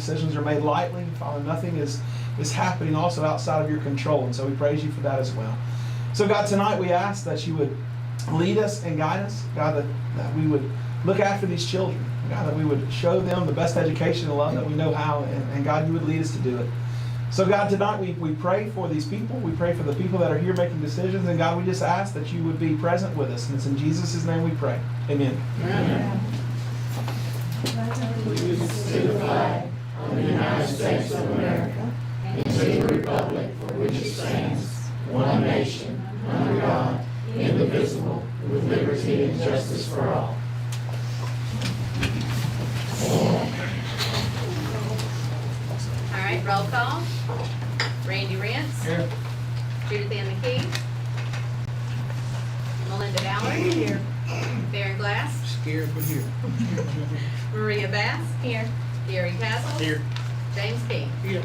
decisions are made lightly. Father, nothing is happening also outside of your control. And so we praise you for that as well. So God, tonight we ask that you would lead us and guide us. God, that we would look after these children. God, that we would show them the best education and love that we know how. And God, you would lead us to do it. So God, tonight we pray for these people. We pray for the people that are here making decisions. And God, we just ask that you would be present with us. And it's in Jesus' name we pray. Amen. Amen. Allegiance to the flag of the United States of America and to the republic for which it stands, one nation, under God, indivisible, with liberty and justice for all. All right, roll call. Randy Rentz. Here. Judith Ann McKee. Melinda Ballard. Here. Darren Glass. Scared but here. Maria Bass. Here. Gary Castle. Here. James King. Here.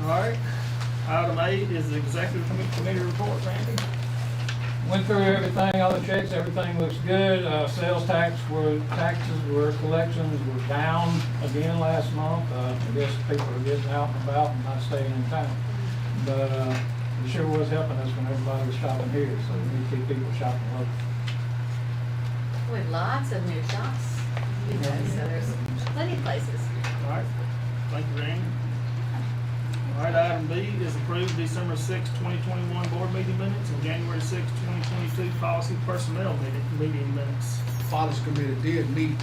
All right. Item 8 is the executive committee report, Randy. Went through everything, all the checks, everything looks good. Taxes were collections were down again last month. I guess people are getting out and about and not staying in town. But it sure was helping us when everybody was shopping here, so we need to keep people shopping local. We have lots of new shops. So there's plenty of places. All right. Thank you, Randy. All right, item B is approved December 6, 2021 board meeting minutes and January 6, 2022 policy personnel meeting minutes. Policy committee did meet.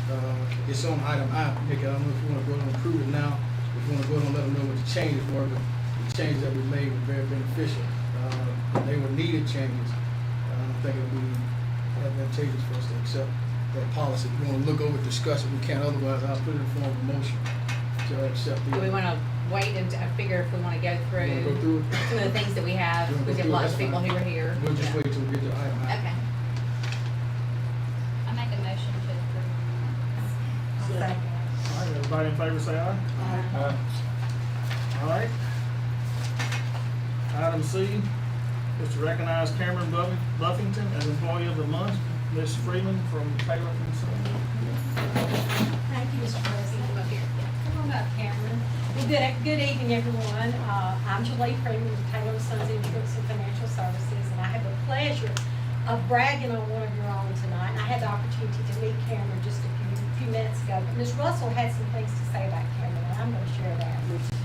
It's on item I. Nick, I don't know if you want to go and approve it now. If you want to go and let them know what the changes were, but the changes that we made were very beneficial. They were needed changes. I don't think it would be advantageous for us to accept that policy. If you want to look over it, discuss it, we can't. Otherwise, I'll put it in form of a motion to accept the. Do we want to wait and figure if we want to go through some of the things that we have? We have lots of people who are here. We'll just wait till we get to item I. Okay. I make a motion to approve. All right, everybody in favor say aye. Uh, All right. Item C is to recognize Cameron Buffington as Employee of the Month. Ms. Freeman from Taylor and Son. Thank you, Mr. President. Come on up, Cameron. Well, good evening, everyone. I'm Julie Freeman with Taylor & Sons Insurance and Financial Services, and I have the pleasure of bragging on one of your own tonight. I had the opportunity to meet Cameron just a few minutes ago. But Ms. Russell had some things to say about Cameron, and I'm going to share that with you.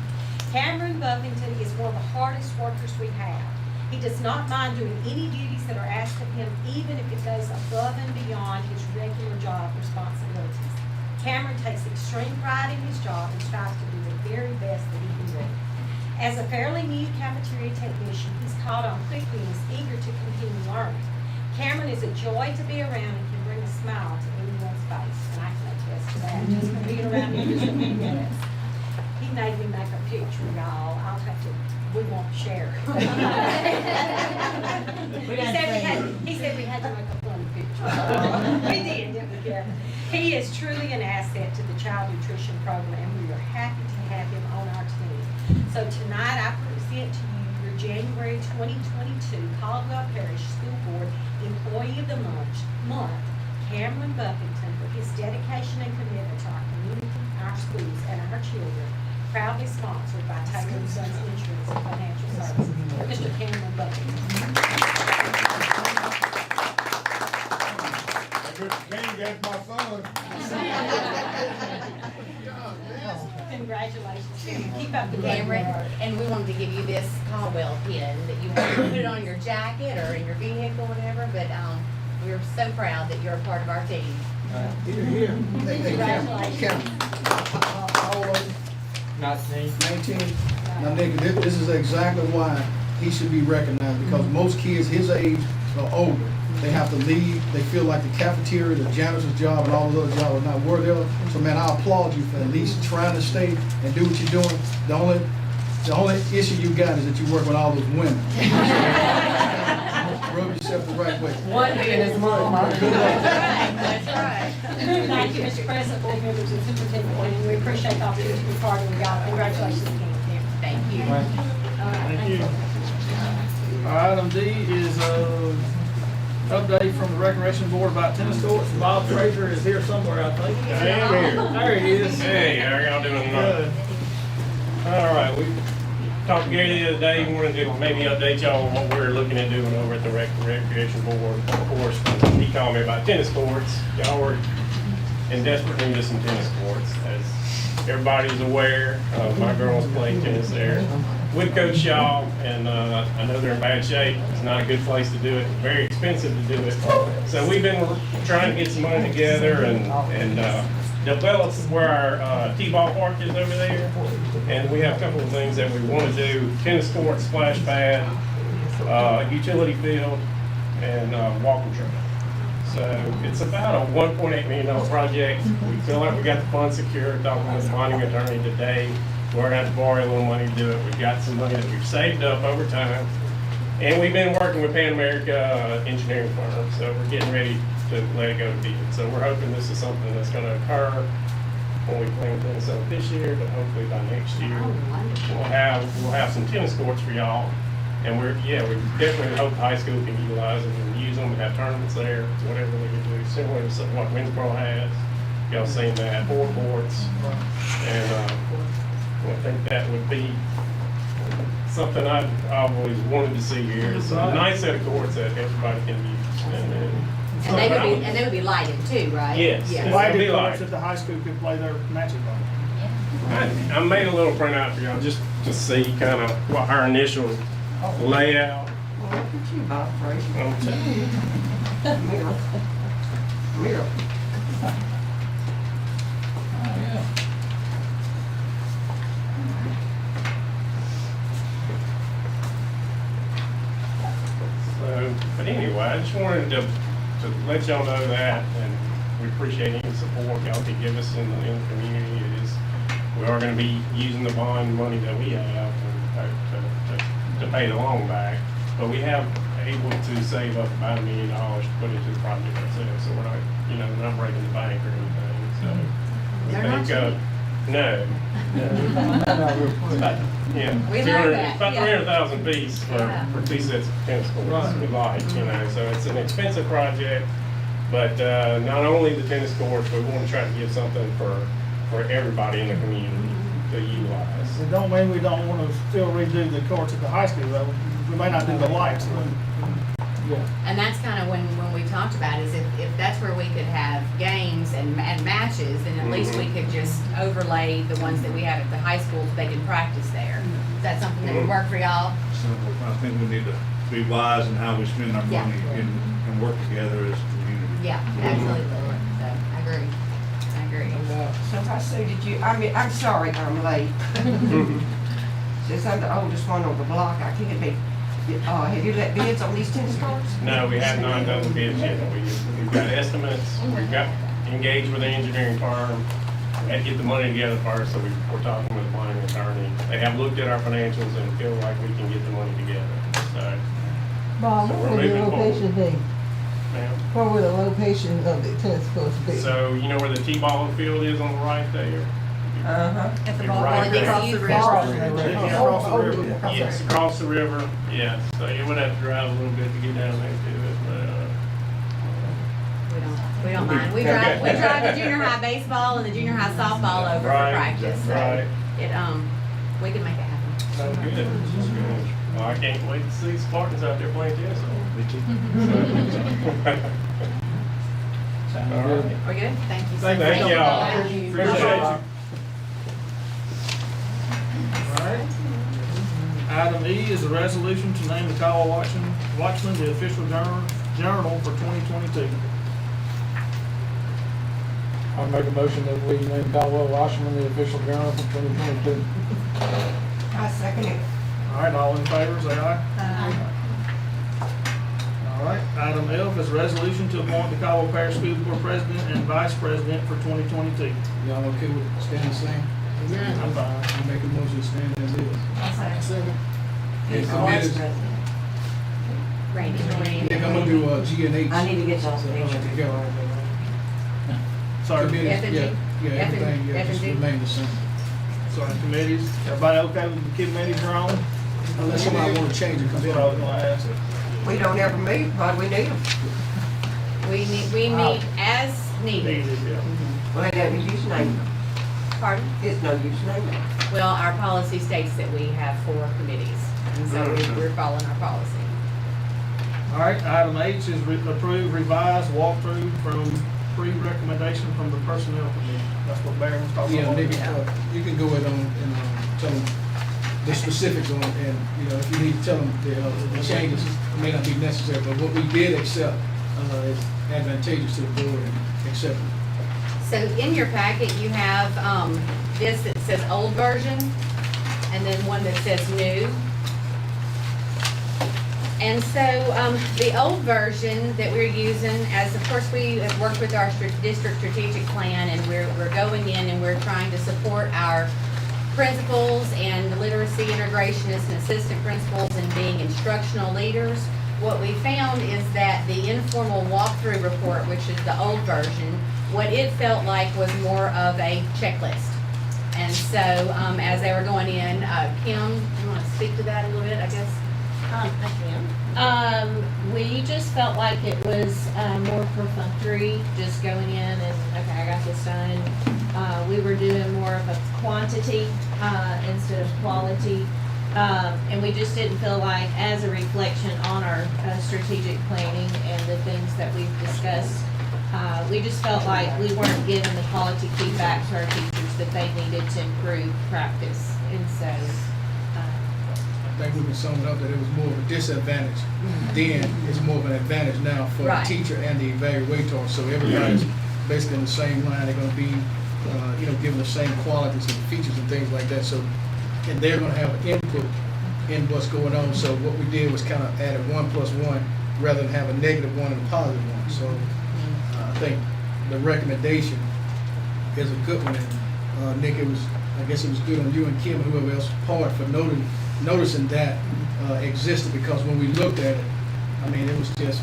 Cameron Buffington is one of the hardest workers we have. He does not mind doing any duties that are asked of him, even if it goes above and beyond his regular job responsibilities. Cameron takes extreme pride in his job and strives to do the very best that he can do. As a fairly new cafeteria technician, he's caught on quickly and is eager to continue learning. Cameron is a joy to be around and can bring a smile to anyone's face, and I can attest to that just from being around him just a few minutes. He made me make a picture, y'all. I'll have to. We won't share it. He said we had to make a funny picture. We did, didn't we, Kevin? He is truly an asset to the child nutrition program. We are happy to have him on our team. So tonight I present to you your January 2022 Caldwell Parish School Board Employee of the Month, Cameron Buffington, for his dedication and commitment to our community, our schools, and our children. Proudly sponsored by Taylor & Sons Insurance and Financial Services. Mr. Cameron Buffington. That's my son. Congratulations, Cameron. Keep up the Cameron, good work. and we wanted to give you this Caldwell pin that you want to put it on your jacket or in your vehicle, whatever. But we're so proud that you're a part of our team. Here. Hey, Cameron. How old are you? 19. 19. Now, Nick, this is exactly why he should be recognized, because most kids his age or older, they have to leave. They feel like the cafeteria, the janitor's job, and all those other jobs are not worthy of it. So, man, I applaud you for at least trying to stay and do what you're doing. The only issue you got is that you work with all those women. Rub yourself the right way. One being his mom. That's right. Thank you, Mr. President, board members, and superintendent, and we appreciate the opportunity to be part of it. Congratulations again, Cameron. Thank you. All right, Thank you. Item D is Update from the Recreation Board about tennis courts. Bob Frazier is here somewhere, I think. I am here. There he is. Hey, how y'all doing Good. tonight? All right, we talked to Gary the other day, wanted to maybe update y'all on what we're looking at doing over at the Recreation Board. Of course, he called me about tennis courts. Y'all were in desperate need of some tennis courts. As everybody's aware, my girls play tennis there with Coach Shaw, and I know they're in bad shape. It's not a good place to do it, very expensive to do it. So we've been trying to get some money together and develop where our T-ball park is over there. And we have a couple of things that we want to do: tennis court, splash pad, utility field, and walking track. So it's about a $1.8 million project. We feel like we got the funds secured. Talking with the bonding attorney today, we're gonna have to borrow a little money to do it. We've got some money that we've saved up over time, and we've been working with Pan America engineering firm. So we're getting ready to let it go to bid. So we're hoping this is something that's going to occur when we plan things up this year, but hopefully by next year we'll have some tennis courts for y'all. And we definitely hope the high school can utilize them and use them and have tournaments there, whatever they can do, similar to what Winsboro has. Y'all seen that, 4 courts. And I think that would be something I've always wanted to see here. It's a nice set of courts that everybody can use. And they would be lighted too, right? Yes. Yeah. It'll Lighted be courts light. that the high school can play their matches on. I made a little printout for y'all just to see kind of what our initial layout. Well, look at you, Bob Frazier. I'm telling you. Miracle. Oh, yeah. So, but anyway, I just wanted to let y'all know that, and we appreciate any support y'all can give us in the community. We are going to be using the bond money that we have to pay the loan back, but we have able to save up about $1 million to put into the project ourselves, so we're not breaking the bank or anything. So we They're not think, no. Yeah, We love that, about yeah. 300,000 piece for 2 sets of tennis courts. Right. We like, so it's an expensive project, but not only the tennis courts, but we want to try to give something for everybody in the community to utilize. It don't mean we don't want to still redo the courts at the high school though. We may not do the lights. And that's kind of when we talked about is if that's where we could have games and matches, then at least we could just overlay the ones that we have at the high school so they can practice there. Is that something that would work for y'all? So I think we need to be wise in how we spend our Yeah. money and work together as a community. Yeah, absolutely. So I agree. So if I suited you, I'm sorry I'm late. Since I'm the oldest one on the block, I can't be, have you let bids on these tennis courts? No, we have not done the bids yet. We've got estimates, we've got engaged with the engineering firm, we had to get the money together first, so we're talking with the bonding attorney. They have looked at our financials and feel like we can get the money together, so. Bob, So where we're would the moving forward. location be? Ma'am. Where would the location of the tennis courts be? So, you know where the T-ball field is on the right there? Uh-huh. At the Be ball, right there. across the river. Across the river. Yes, across the river, yes. So you would have to drive a little bit to get down there to it, We don't mind. We drive the junior high baseball and the junior high softball over for Right, practice. So right. we can make it happen. but, good. Good. Well, I can't wait to see Spartans out there playing tennis. Sounds All good. right. We're good? Thank you so Thank much. y'all. Thank you. Appreciate you. Alright. Item E is a resolution to name the Caldwell Watchman the official journal for 2022. I'll make a motion that we name Caldwell Washington the official journal for 2022. I second it. Alright, all in favor, say aye. Alright, item F is a resolution to appoint the Caldwell Parish School Board President and Vice President for 2022. Y'all okay with staying the same? I'm fine. I make a motion to stand as is. Who's the Yeah, vice it is. president? Randy. I think I'm gonna do G and H. I need to get y'all's picture. Together. Sorry, Committees, F and G? Yeah, everything, F and just G? remain the same. sorry, committees. Everybody okay with the committees we're on? Unless somebody wanna change it, That's because what I was gonna ask. We don't ever meet, why do we need them? We meet as needed. Needed, yeah. Well, ain't no use naming them. Pardon? It's no use naming them. Well, our policy states that we have 4 committees, and so we're following our policy. All right, item H is approve revised walkthrough from pre-recommendation from the personnel committee. That's what Barry was talking Yeah, about. maybe, you can go ahead on and, tell them the specifics on, and, you know, if you need to tell them the changes, it may not be necessary, but what we did accept, is advantageous to the board and accept it. So in your packet, you have this that says old version, and then one that says new. And so the old version that we're using, as of course we have worked with our district strategic plan, and we're going in and we're trying to support our principals and literacy integrationists and assistant principals in being instructional leaders. What we found is that the informal walkthrough report, which is the old version, what it felt like was more of a checklist. And so as they were going in, Kim, you want to speak to that a little bit, I guess? I can. We just felt like it was more perfunctory, just going in and, okay, I got this done. We were doing more of a quantity instead of quality. And we just didn't feel like, as a reflection on our strategic planning and the things that we've discussed, we just felt like we weren't giving the quality feedback to our teachers that they needed to improve practice. And so, I think we can sum it up that it was more of a disadvantage. Then it's more of an advantage now for the Right. teacher and the evaluator. So everybody's basically in the same line. They're gonna be, given the same qualities and features and things like that. So, and they're gonna have input in what's going on. So what we did was kind of added 1 + 1 rather than have a -1 and a +1. So I think the recommendation is a good one. And Nick, I guess it was good on you and Kim and whoever else part for noticing that existed, because when we looked at it, I mean, it was just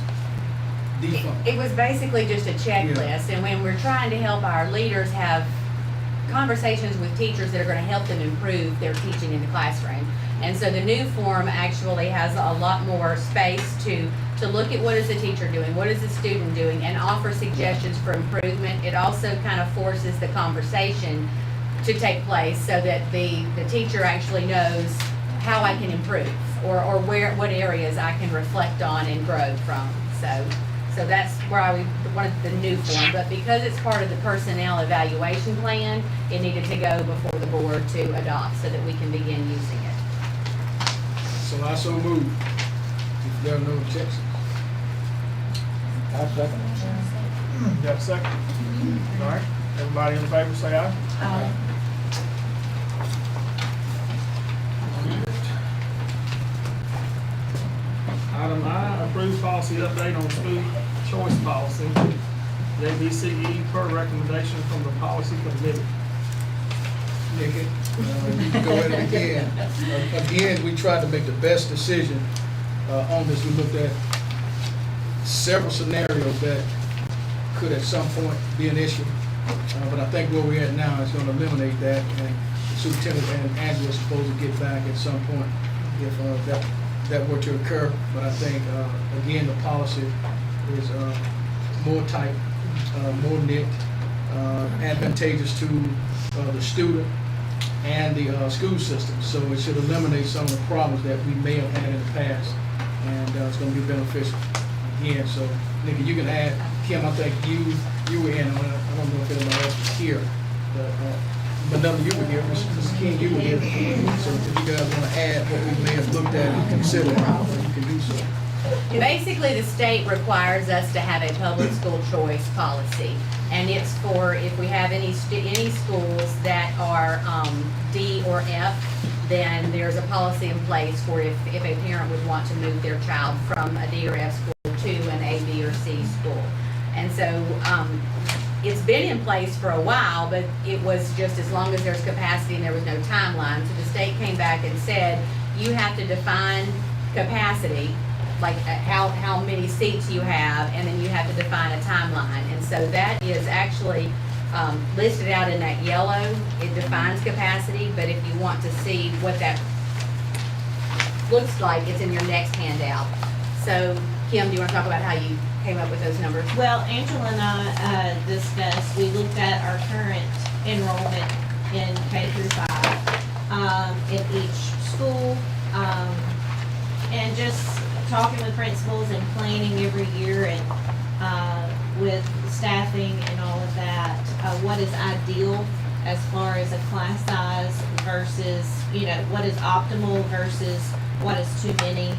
defunct. It was basically just a checklist, and when we're trying to help our leaders have conversations with teachers that are gonna help them improve their teaching in the classroom. And so the new form actually has a lot more space to look at what is the teacher doing, what is the student doing, and offer suggestions for improvement. It also kind of forces the conversation to take place so that the teacher actually knows how I can improve, or what areas I can reflect on and grow from. So that's where we wanted the new form, but because it's part of the personnel evaluation plan, it needed to go before the board to adopt so that we can begin using it. So I so move. If there are no objections. I second it. You got a second? All right, everybody in favor, say aye. Item I, approve policy update on school choice policy, the ABCE per recommendation from the policy committee. Nick, you can go ahead and again. Again, we tried to make the best decision on this. We looked at several scenarios that could at some point be an issue. But I think where we're at now is going to eliminate that, and Superintendent and Angela is supposed to get back at some point if that were to occur. But I think, again, the policy is more tight, more knit, advantageous to the student and the school system. So it should eliminate some of the problems that we may have had in the past, and it's going to be beneficial again. So, Nikki, you can add. Kim, I think you were in on it. I don't know if anybody else was here, but none of you were here. Mr. King, you were here. So if you guys want to add what we may have looked at and considered, you can do so. Basically, the state requires us to have a public school choice policy, and it's for if we have any schools that are D or F, then there's a policy in place for if a parent would want to move their child from a D or F school to an A, B, or C school. And so it's been in place for a while, but it was just as long as there's capacity and there was no timeline. So the state came back and said, you have to define capacity, like how many seats you have, and then you have to define a timeline. And so that is actually listed out in that yellow. It defines capacity, but if you want to see what that looks like, it's in your next handout. so, Kim, do you wanna talk about how you came up with those numbers? Well, Angela and I discussed, we looked at our current enrollment in K through 5, in each school, and just talking with principals and planning every year and, with staffing and all of that, what is ideal as far as a class size versus, what is optimal versus what is too many,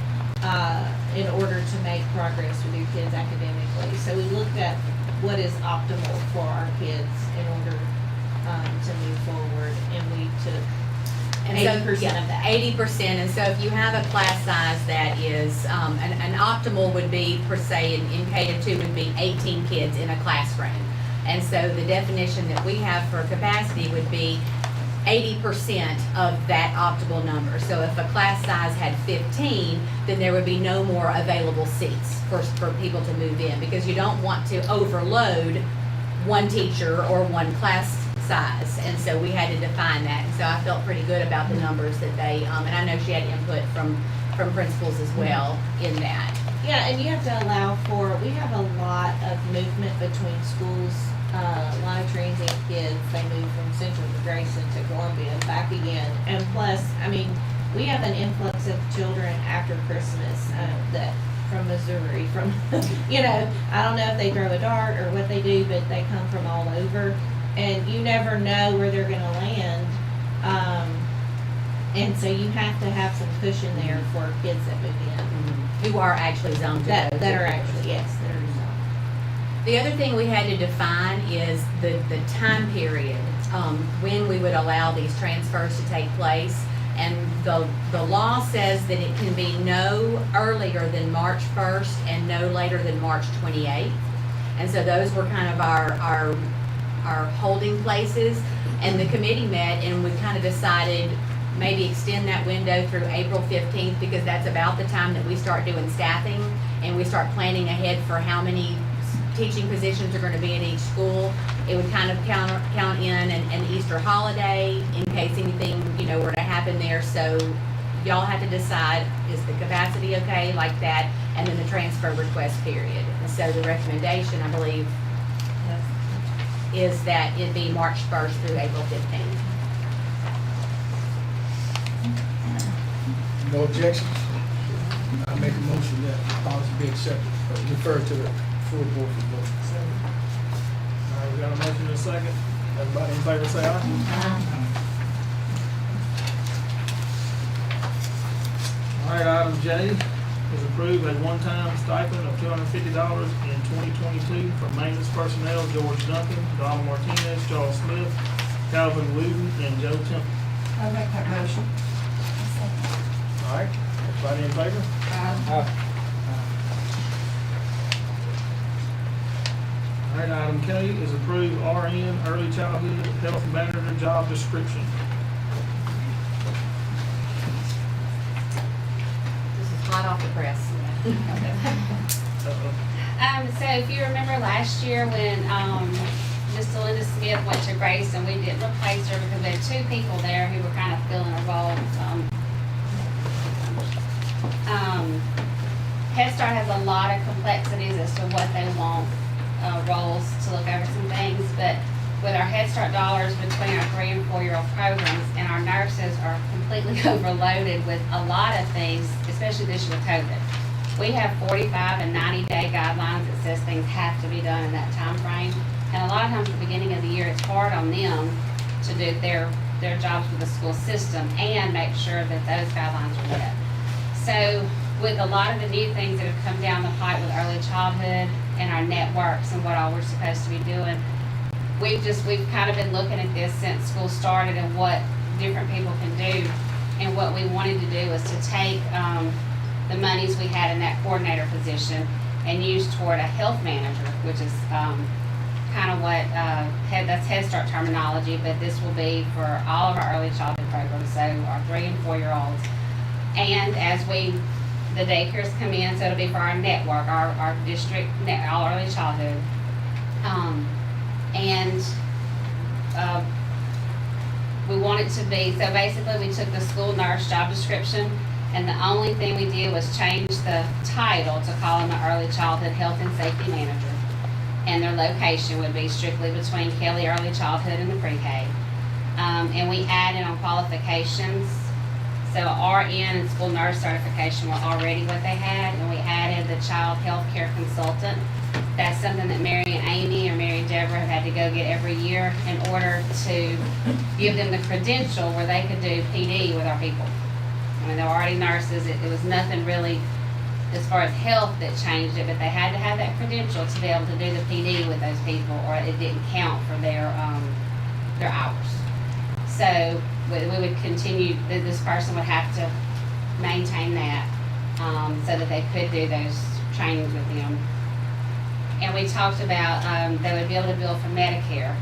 in order to make progress with your kids academically. So we looked at what is optimal for our kids in order, to move forward, and we took And so, 80% of that. 80%, and so if you have a class size that is, an optimal would be, per se, in K to 2 would be 18 kids in a classroom. And so the definition that we have for capacity would be 80% of that optimal number. So if a class size had 15, then there would be no more available seats for people to move in, because you don't want to overload one teacher or one class size. And so we had to define that. And so I felt pretty good about the numbers that they, and I know she had input from principals as well in that. Yeah, and you have to allow for, we have a lot of movement between schools, a lot of transient kids, they move from Central to Grayson to Columbia and back again. And plus, we have an influx of children after Christmas, that from Missouri, from, I don't know if they throw a dart or what they do, but they come from all over. And you never know where they're gonna land. And so you have to have some cushion there for kids that move in. Who are actually zoned to That go are to. actually, yes, that are zoned. The other thing we had to define is the time period, when we would allow these transfers to take place. And the law says that it can be no earlier than March 1st and no later than March 28th. And so those were kind of our holding places. And the committee met and we kind of decided maybe extend that window through April 15th, because that's about the time that we start doing staffing and we start planning ahead for how many teaching positions are going to be in each school. It would kind of count in an Easter holiday in case anything, were to happen there. So y'all have to decide, is the capacity okay like that? And then the transfer request period. And so the recommendation, I believe, is that it be March 1st through April 15th. No objections? I make a motion that the policy be accepted, referred to the full board for vote. All right, we got a motion and a second. Everybody in favor say aye. All right, item J is approved a one-time stipend of $250 in 2022 for maintenance personnel George Duncan, Donald Martinez, Charles Smith, Calvin Wooten, and Joe Temple. I make that motion. All right, everybody in favor? All right, item K is approved RN early childhood health manager job description. This is hot off the press. So if you remember last year when, Ms. Linda Smith went to Grace and we didn't replace her because we had two people there who were kind of filling a role. Head Start has a lot of complexities as to what they want, roles to look over some things, but with our Head Start dollars between our 3 and 4-year-old programs, and our nurses are completely overloaded with a lot of things, especially this year with COVID. We have 45 and 90-day guidelines that says things have to be done in that time frame. And a lot of times at the beginning of the year, it's hard on them to do their jobs with the school system and make sure that those guidelines are met. So with a lot of the new things that have come down the pipe with early childhood and our networks and what all we're supposed to be doing, we've kind of been looking at this since school started and what different people can do. And what we wanted to do was to take the monies we had in that coordinator position and use toward a health manager, which is kind of what that's Head Start terminology, but this will be for all of our early childhood programs, so our 3 and 4-year-olds. And as the daycares come in, so it'll be for our network, our district, all early childhood. We want it to be, so basically we took the school nurse job description And the only thing we did was change the title to call them an early childhood health and safety manager. And their location would be strictly between Kelly Early Childhood and the pre-K. And we added on qualifications. So RN and school nurse certification were already what they had, and we added the child health care consultant. That's something that Mary and Amy or Mary and Deborah have had to go get every year in order to give them the credential where they could do PD with our people. I mean, they were already nurses. It was nothing really as far as health that changed it, but they had to have that credential to be able to do the PD with those people, or it didn't count for their hours. So we would continue, this person would have to maintain that, so that they could do those trainings with them. And we talked about, they would be able to bill for Medicaid.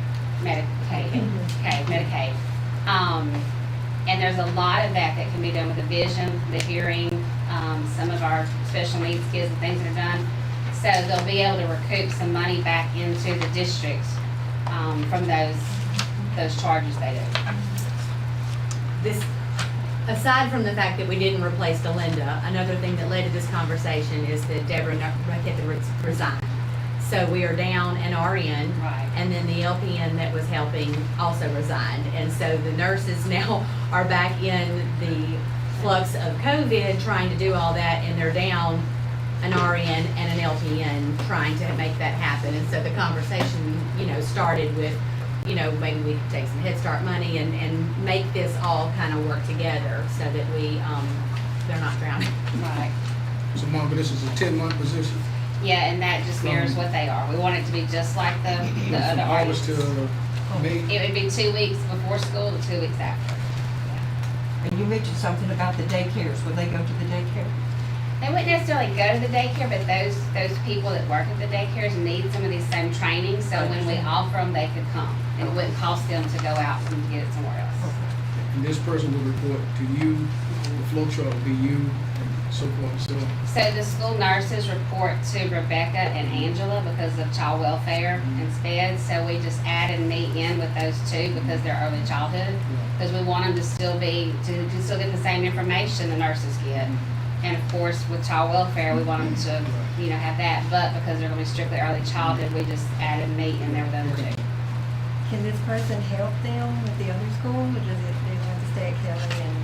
And there's a lot of that can be done with the vision, the hearing, some of our special needs kids and things that are done. So they'll be able to recoup some money back into the districts, from those charges they do. This, aside from the fact that we didn't replace Delinda, another thing that led to this conversation is that Deborah had to resign. So we are down an RN. Right. And then the LPN that was helping also resigned. And so the nurses now are back in the flux of COVID, trying to do all that, and they're down an RN and an LPN trying to make that happen. And so the conversation, started with, maybe we could take some Head Start money and make this all kind of work together so that they're not drowning. Right. So Monica, this is a 10-month position? Yeah, and that just mirrors what they are. We want it to be just like the other From August to RNs. May? It would be 2 weeks before school to 2 weeks after. And you mentioned something about the daycares. Will they go to the daycare? They wouldn't necessarily go to the daycare, but those people that work at the daycares need some of these same trainings, so when we offer them, they could come. And it wouldn't cost them to go out and get it somewhere else. And this person will report to you, the flow chart will be you, and so forth and so on. So the school nurses report to Rebecca and Angela because of child welfare and SPED, so we just added me in with those two because they're early childhood. Because we want them to still still get the same information the nurses get. And of course, with child welfare, we want them to, have that, but because they're gonna be strictly early childhood, we just added me in there with the other two. Can this person help them with the other school, or does it, they want to stay at Kelly and?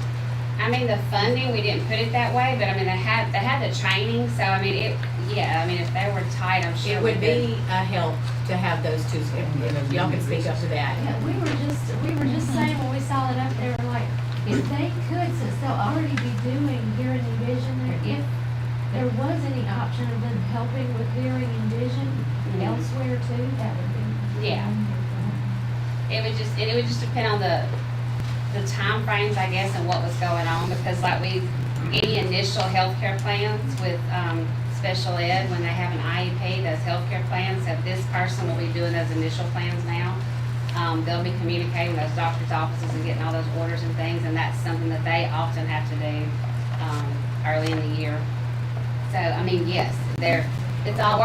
I mean, the funding, we didn't put it that way, but I mean, they had the training, so I mean, if they were tight, I'm sure It we would could. be a help to have those two, if y'all can speak up to that. Yeah, we were just saying when we saw it up there, like, if they could, since they'll already be doing hearing and vision there, if there was any option of them helping with hearing and vision elsewhere too, that would be. Yeah. It would just depend on the time frames, I guess, and what was going on, because like any initial healthcare plans with, special ed, when they have an IEP, those healthcare plans, so this person will be doing those initial plans now. They'll be communicating with those doctor's offices and getting all those orders and things, and that's something that they often have to do, early in the year. So, I mean, yes, we're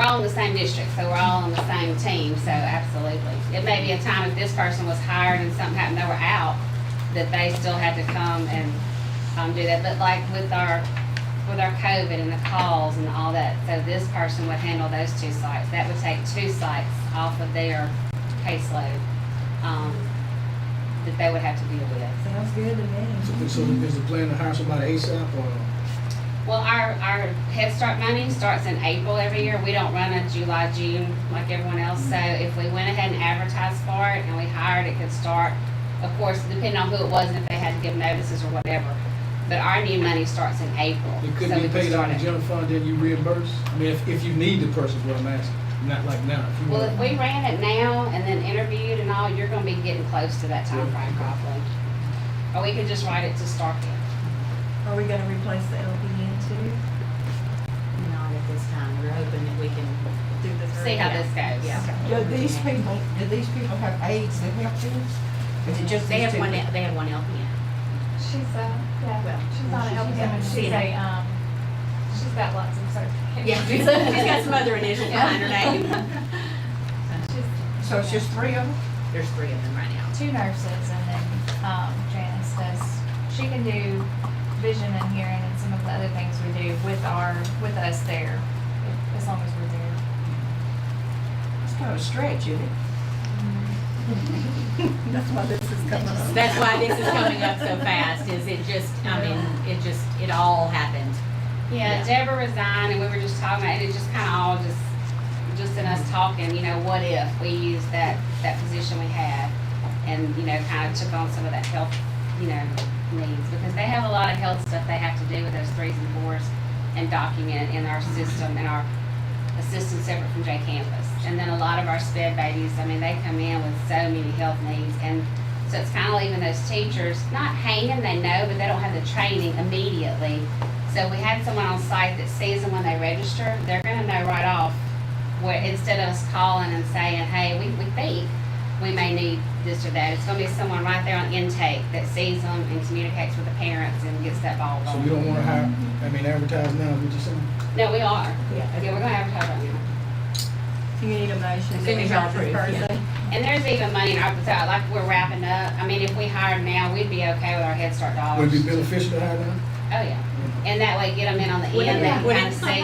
all in the same district, so we're all on the same team, so absolutely. It may be a time if this person was hired and something happened, they were out, that they still had to come and, do that. But like with our COVID and the calls and all that, so this person would handle those two sites. That would take two sites off of their caseload, that they would have to deal with. Sounds good to me. So is the plan to hire somebody ASAP, or? Well, our Head Start money starts in April every year. We don't run a July, June like everyone else. So if we went ahead and advertised for it and we hired, it could start, of course, depending on who it was and if they had to give notices or whatever. But our new money starts in April. It could so be we paid start out of the it. general fund, then you reimburse? I mean, if you need the person, is what I'm asking, not like now. If you Well, want- if we ran it now and then interviewed and all, you're gonna be getting close to that time frame probably. Or we could just write it to start it. Are we gonna replace the LPN too? Not at this time. We're hoping that we can Do the See how Yeah. this goes. Yeah. Do these people have aides that help them? Is it just They these have one. two? They have one LPN. She's Well, she's not a LPN, she's she's got lots of certifications. Yeah, she's got some other initials behind her name. So it's just 3 of them? There's 3 of them right now. 2 nurses, and then Janice does, she can do vision and hearing and some of the other things we do with us there, as long as we're there. It's kind of a stretch, isn't it? That's why this is coming up. That's why this is coming up so fast, is it just, I mean, it all happened. Yeah, Deborah resigned, and we were just talking about it. It just kind of all just in us talking. You know, what if we used that position we had, and kind of took on some of that health, needs, because they have a lot of health stuff they have to do with those 3s and 4s and document it in our system, and our assistants separate from J Campus. And then a lot of our SPED babies, I mean, they come in with so many health needs, and so it's kind of leaving those teachers not hanging. They know, but they don't have the training immediately. So we had someone on site that sees them when they register. They're going to know right off, where instead of us calling and saying, hey, we think we may need this or that, it's going to be someone right there on intake that sees them and communicates with the parents and gets that ball So rolling. you don't wanna advertise now, what you saying? No, we are. Yeah, we're going to advertise right now. So you need a motion As that soon we as y'all have this approve, yeah. person. And there's even money in our, like we're wrapping up. I mean, if we hired now, we'd be okay with our Head Start dollars. Would it be beneficial to hire now? Oh, yeah. And that way, get them in on the Would end, it- they can would kind it- of see.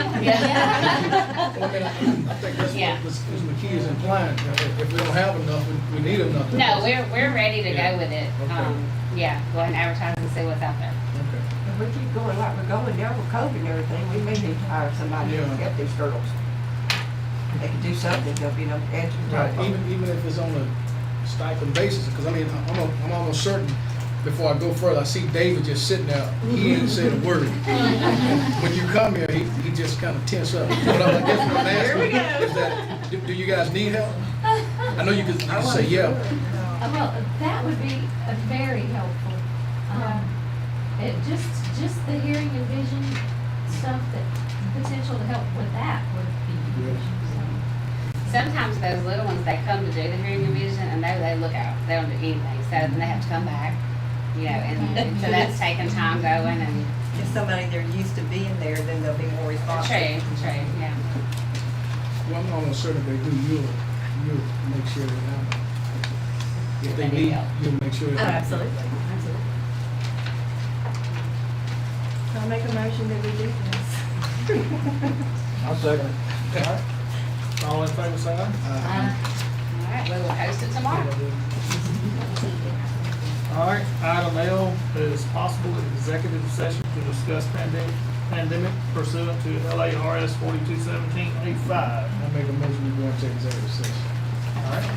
Well, I think that's Yeah. what Ms. McKee is implying. If we don't have enough, we need enough. No, we're ready to Yeah. go with it. Okay. Yeah, go ahead and advertise and see what's out there. Okay. If we keep going like we're going now with COVID and everything, we may need to hire somebody to Yeah. help these girls. They can do something, they'll be, add to the Right, top. even if it's on a stipend basis, because I mean, I'm almost certain, before I go further, I see David just sitting there, he ain't said a word. When you come here, he just kind of tense up. What I guess what I'm asking is that, do you guys need help? I know you could say, yeah. Well, that would be very helpful. Just the hearing and vision stuff, that potential to help with that would be huge. Sometimes those little ones, they come to do the hearing and vision, and they look out, they don't do anything, so then they have to come back, and so that's taking time going, and If somebody they're used to being there, then they'll be more responsive. true, yeah. Well, I'm almost certain they do, you'll make sure they have. If they They need need, help. you'll make sure. Oh, they have. absolutely. I'll make a motion that we do this. I'll second it. All in favor, say aye. All right, we will post it tomorrow. All right, item L is possible executive session to discuss pandemic pursuant to LARS 4217A5. I make a motion to go into executive session. All right,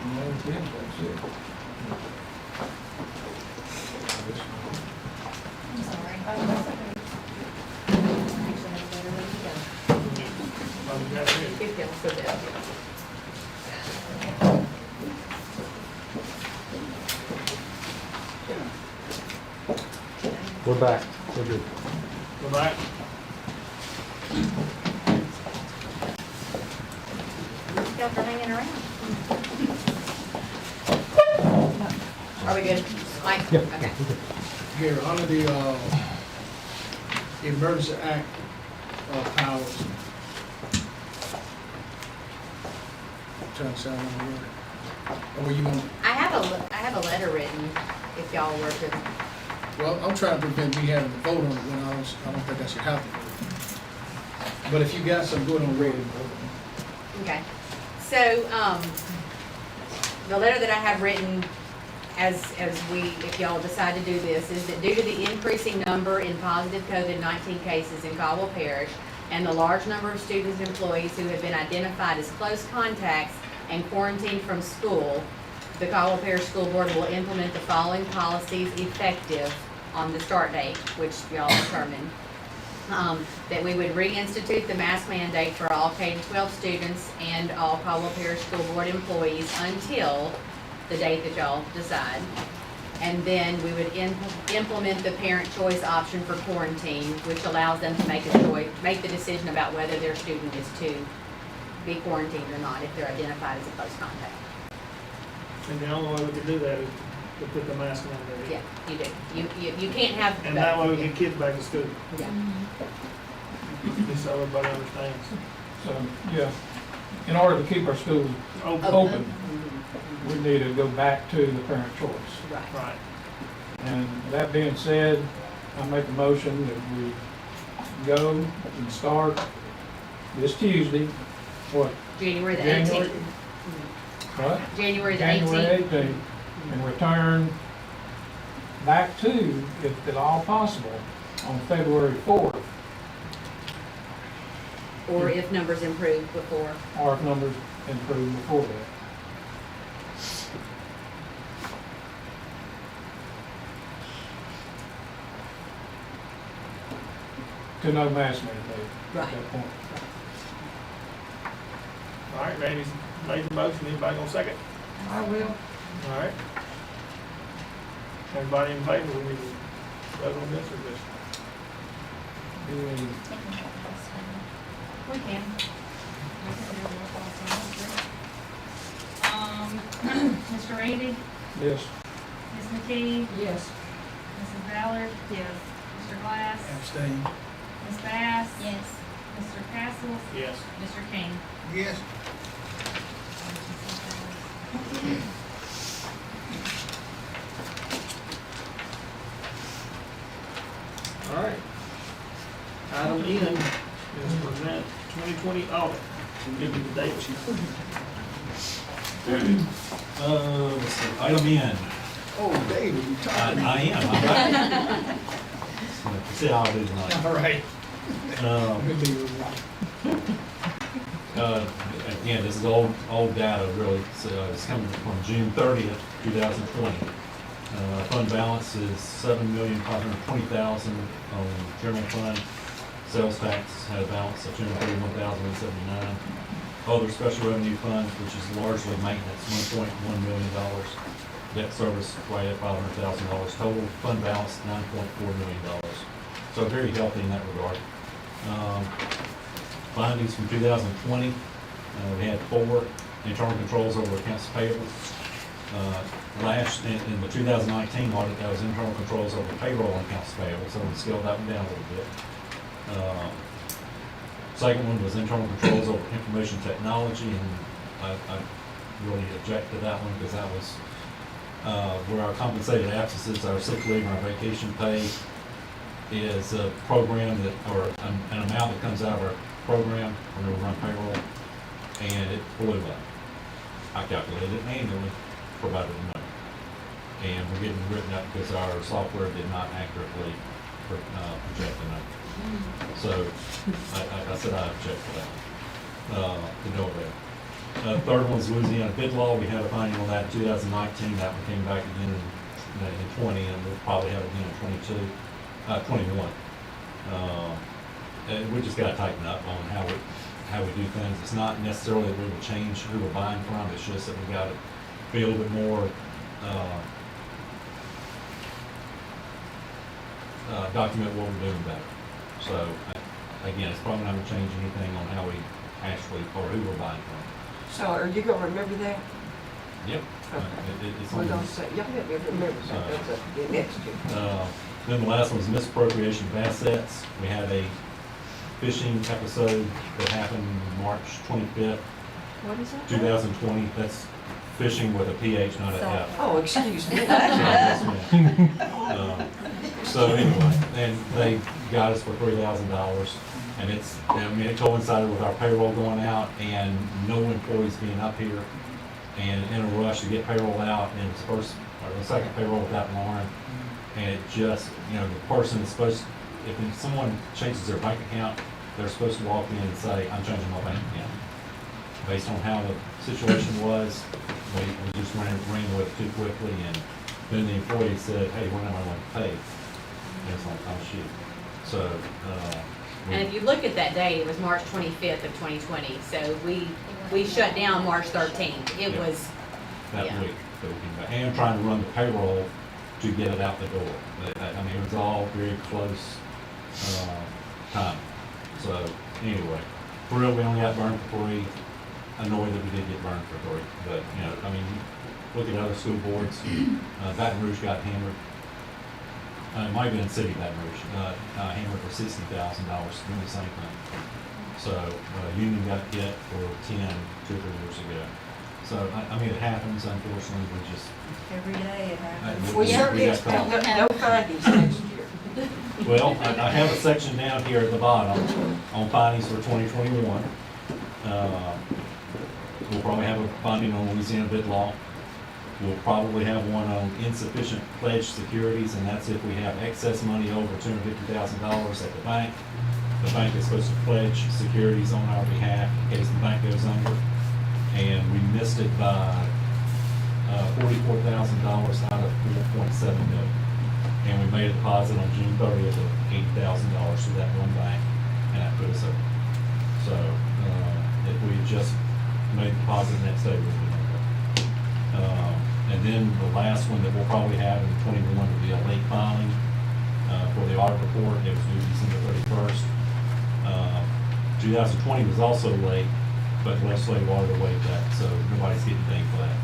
That's it. I'm sorry. Oh, you got it. It feels so good. We're back. We're good. Go back. You guys are hanging around. Are we good? Mike? Yeah. Okay. Gary, under the, Emergency Act, powers. Trying to sound on the word. Or were you gonna, I have a letter written, if y'all were to, well, I'm trying to prevent me having to vote on it when I don't think I should have to vote. But if you got some good on ready, okay. So, the letter that I have written if y'all decide to do this, is that due to the increasing number in positive COVID-19 cases in Caldwell Parish and the large number of students and employees who have been identified as close contacts and quarantined from school, the Caldwell Parish School Board will implement the following policies effective on the start date, which y'all determine. That we would reinstitute the mask mandate for all K-12 students and all Caldwell Parish School Board employees until the date that y'all decide. And then we would implement the parent choice option for quarantine, which allows them to make the decision about whether their student is to be quarantined or not if they're identified as a close contact. And the only way we could do that is to put the mask on there. Yeah, you do. You can't have. And that way we get kids back to school, Yeah. just so everybody understands. So, yeah, in order to keep our schools open, we need to go back to the parent choice. Right. Right. And that being said, I make a motion that we go and start this Tuesday, what? January the January- 18th. What? January the January 18th. 18th, and return back to, if at all possible, on February 4th, Or if numbers improve before. or if numbers improve before that. To no mask mandate at Right. that point. All right, Randy's made the motion, anybody gonna second? I will. All right. Everybody in favor, we need to vote on this or just? We can. Mr. Reedy, Yes. Ms. McKee, Yes. Mrs. Ballard, Yes. Mr. Glass, abstain. Ms. Bass. Yes. Mr. Castles, Yes. Mr. King. Yes. All right. Item N is present 2020 audit. Give me the date sheet. Let's see, item N. Oh, David, you tired of me. I am. I'm See how I do tonight. All right. Good deal. Again, this is old data really. So it's coming from June 30th, 2020. Fund balance is $7,520,000 on general fund. Sales tax had a balance of $231,179. Other special revenue funds, which is largely maintenance, $1.1 million. Debt service right at $500,000. Total fund balance, $9.4 million. So very healthy in that regard. Findings from 2020, we had 4 internal controls over accounts payable. In the 2019 audit, that was internal controls over payroll and accounts payable, so we scaled that one down a little bit. Second one was internal controls over information technology, and I really object to that one because that was where our compensated absences, our sick leave, and our vacation pay is a program that, or an amount that comes out of our program when we run payroll, and it blew up. I calculated it manually, provided the number. And we're getting written up because our software did not accurately project the number. So I said I object to that, to no avail. Third one's Louisiana bid law. We had a finding on that in 2019. That one came back again in 20, and we'll probably have it again in 21. And we just gotta tighten up on how we do things. It's not necessarily that we will change who we're buying from. It's just that we gotta be a little bit more, document what we're doing better. So, again, it's probably not gonna change anything on how we actually, or who we're buying from. So are you gonna remember that? Yep. It's We're on gonna this. say, y'all have to remember that, that's up to next year. Then the last one was misappropriation of assets. We had a fishing episode that happened March 25th, What is that? 2020. That's fishing with a PH, not a F. Oh, excuse me. Yes, ma'am. So anyway, and they got us for $3,000, and it coincided with our payroll going out and no employees being up here, and in a rush to get payroll out, and it's first or the second payroll without Lauren, and it just, the person is supposed, if someone changes their bank account, they're supposed to walk in and say, I'm changing my bank account. Based on how the situation was, we just ran with it too quickly, and then the employee said, hey, we're not going to pay. And it's like, oh, shit. So, And if you look at that date, it was March 25th of 2020, so we shut down March 13th. It Yeah. was, that yeah. week, and trying to run the payroll to get it out the door. I mean, it was all very close time. So anyway, for real, we only got burned for 3. Annoyed that we did get burned for 3, but I mean, look at other school boards. Baton Rouge got hammered. It might have been City Baton Rouge, hammered for $60,000 doing the same thing. So Union got hit for 10, 2 or 3 years ago. So I mean, it happens. Unfortunately, we just Every day it happens. We certainly got expect caught. no findings next year. Well, I have a section down here at the bottom on findings for 2021. We'll probably have a finding on Louisiana bid law. We'll probably have one on insufficient pledged securities, and that's if we have excess money over $250,000 at the bank. The bank is supposed to pledge securities on our behalf in case the bank goes under. And we missed it by $44,000 out of $4.7 million. And we made a deposit on June 30th of $80,000 to that one bank, and that put us over. So if we had just made the deposit the next day, we'd be okay. And then the last one that we'll probably have in 21 will be a late filing for the audit report. It was due December 31st. 2020 was also late, but the legislative auditor waived that, so nobody's getting paid for that.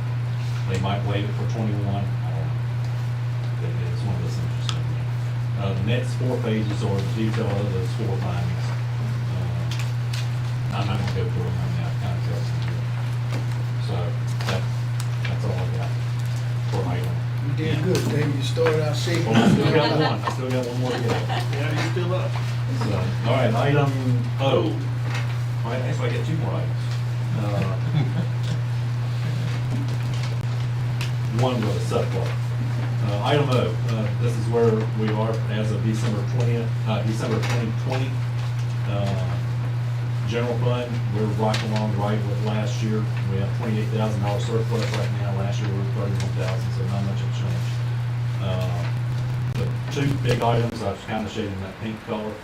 They might waive it for 21. I don't know. It's one of those interesting things. The next 4 pages are the detail of those 4 findings. I'm not going to go through them right now. It kind of tells them. So that's all I got for my item. You did good, Dave. You started out shaking. Well, I still got one. I still got one more to go. Yeah, you still up. So, all right, item O. All right, next I get 2 more items. One with a subpart. Item O, this is where we are as of December 2020. General fund, we're right along right with last year. We have $28,000 surplus right now. Last year we were $31,000, so not much of a change. The 2 big items I've kind of shaded in that pink color.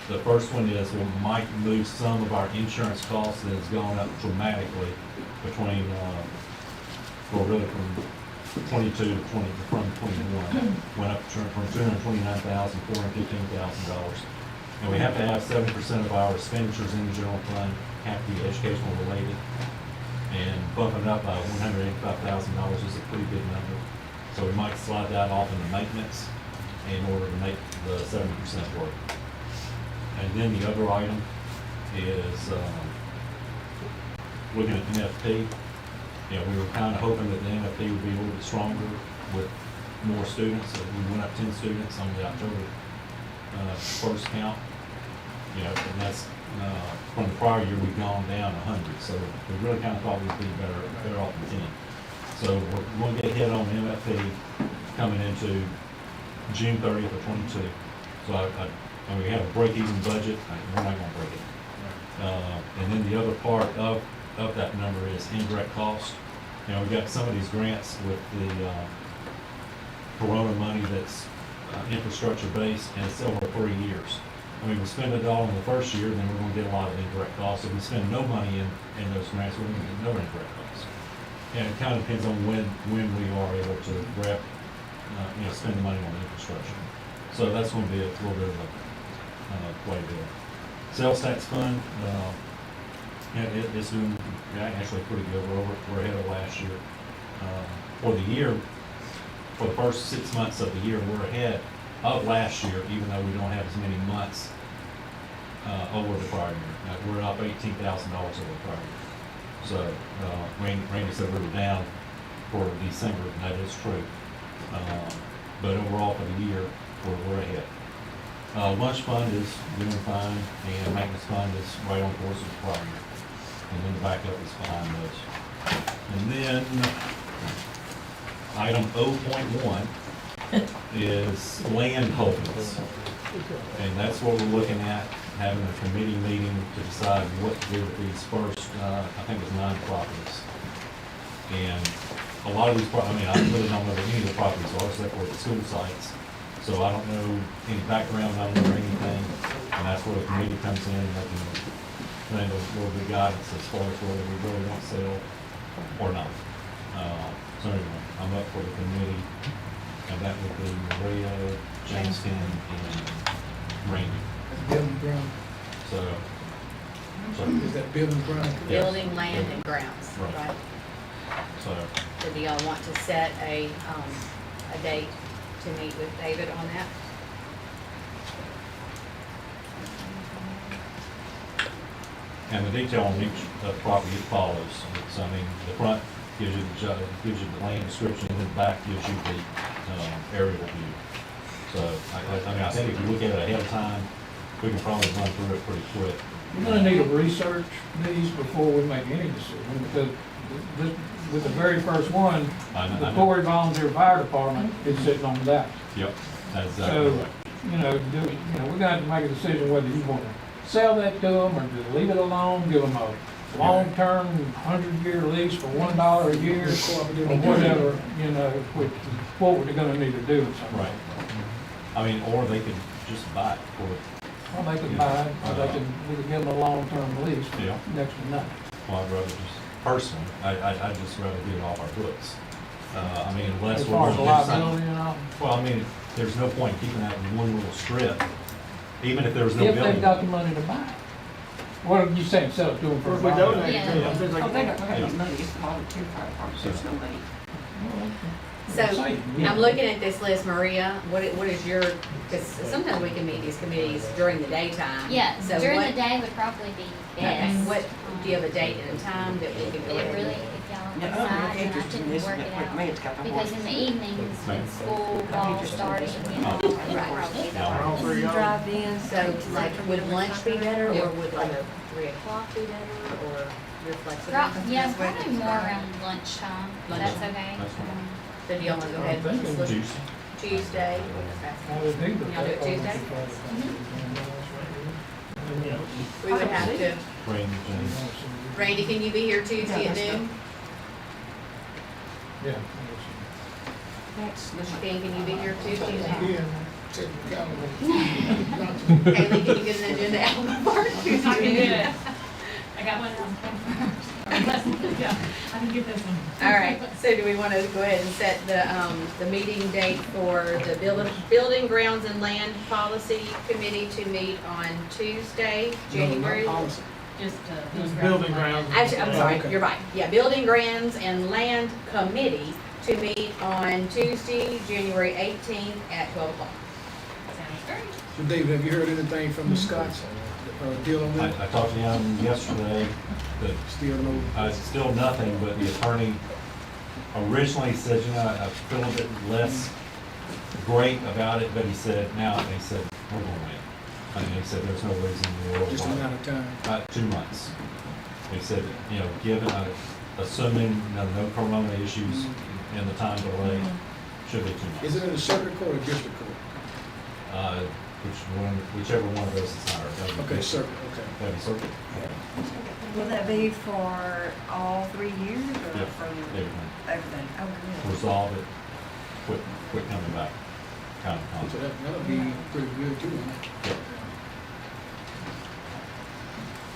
The first one is we might move some of our insurance costs that has gone up dramatically between, really from 22 to 20, from 21, went up from $229,000 to $415,000. And we have to have 7% of our expenditures in the general fund have to be educational related. And bumping it up by $185,000 is a pretty big number. So we might slide that off into maintenance in order to make the 70% work. And then the other item is looking at NFP. We were kind of hoping that the NFP would be a little bit stronger with more students. So we went up 10 students on the October first count. And that's from the prior year we've gone down 100. So we really kind of thought we'd be better off than 10. So we're going to get hit on NFP coming into June 30th of 22. So we have a break-even budget. We're not going to break it. And then the other part of that number is indirect cost. You know, we got some of these grants with the Corona money that's infrastructure based, and it's over 3 years. I mean, we spend it all in the first year, then we're gonna get a lot of indirect costs. If we spend no money in those grants, we're gonna get no indirect costs. And it kind of depends on when we are able to spend the money on the infrastructure. So that's gonna be a little bit of a play there. Sales tax fund, it's doing actually pretty good. We're ahead of last year. For the year, for the first 6 months of the year, we're ahead of last year, even though we don't have as many months over the prior year. We're up $18,000 over the prior year. So Randy said we were down for December, and that is true. But overall for the year, we're ahead. Lunch fund is doing fine, and maintenance fund is right on course with the prior year. And then the backup is behind those. And then item 0.1 is land holdings. And that's what we're looking at, having a committee meeting to decide what to do with these first, I think it's 9 properties. And a lot of these, I really don't know what any of the properties are, except for the school sites. So I don't know any background on them or anything, and that's where the committee comes in, and they can lend a little bit of guidance as far as whether we really want to sell or not. So anyway, I'm up for the committee, and that would be Maria, James Ken, and Randy. Building ground, So is that building ground? Yes. Building, land, and grounds, Right. right? So So do y'all want to set a date to meet with David on that? and the detail on each property it follows. So the front gives you the land description, and then the back gives you the aerial view. So I think if you look at it ahead of time, we can probably run through it pretty quick. We're gonna need to research these before we make any decision, because with the very first one, I know. the Corey Volunteer Fire Department is sitting on that. Yep, that's exactly So, right. we're gonna have to make a decision whether you wanna sell that to them, or just leave it alone, give them a long-term, 100-year lease for $1 a year, or whatever, what we're gonna need to do at some point. Right. Or they could just buy it for, Or they could buy it, or we could give them a long-term lease for Yeah. next to nothing. well, I'd rather just, personally, I'd just rather do it off our books. Unless As we're far as gonna do liability something. and all. Well, there's no point in keeping that in one little strip, even if there was no If building. they've got the money to buy it. What are you saying, sell it to them for If a we dollar? donate, Yeah. it seems Oh, like. they don't have any money, it's volunteer fire department, there's no money. So, I'm looking at this list, Maria, what is your, because sometimes we can meet these committees during the daytime. Yeah, So during what- the day would probably be Okay, best. what, do you have a date and a time that we can go It ahead? really, if y'all No, decide, I'm then I interested in can this, work but it like out. me, it's got the Because in the evenings, when school ball starting, Right. probably the All hardest. three of y'all? Drive in. So, like, would lunch be better, or would like 3 o'clock be better, or you're flexible? Yeah, probably more around lunchtime, if that's Lunchtime. okay. That's fine. So do y'all want to go ahead and I'm just thinking look Tuesday. Tuesday? I would think that Y'all do it that Tuesday? Yeah. We would have to, Randy, James. Randy, can you be here Tuesday at noon? Yeah. Mr. King, can you be here Tuesday at noon? Yeah, check the calendar. Kaylee, can you get an agenda out for Tuesday? I can do it. I got one else. Yeah, I can get this one. All right, so do we want to go ahead and set the meeting date for the Building Grounds and Land Policy Committee to meet on Tuesday, January? Just, Building grounds. Actually, I'm sorry, Okay. you're right. Yeah, Building Grounds and Land Committee to meet on Tuesday, January 18th at 12 o'clock. Sounds great. So David, have you heard anything from the Scots, deal on that? I talked to him yesterday, but Still no, still nothing, but the attorney originally said, I feel a bit less great about it, but he said, we're gonna win. He said, there's no reason in the world just why. amount of time. About 2 months. He said, given, assuming no corona issues and the time delay, should be 2 months. Is it in the circuit court or district court? whichever one of those is higher. That'd be Okay, good. circle, okay. That'd be circle. Will that be for all 3 years or Yep, for everything. everything? Oh, good. Resolve it, quit coming back, kind of So concept. that'll be pretty good too, huh? Yep.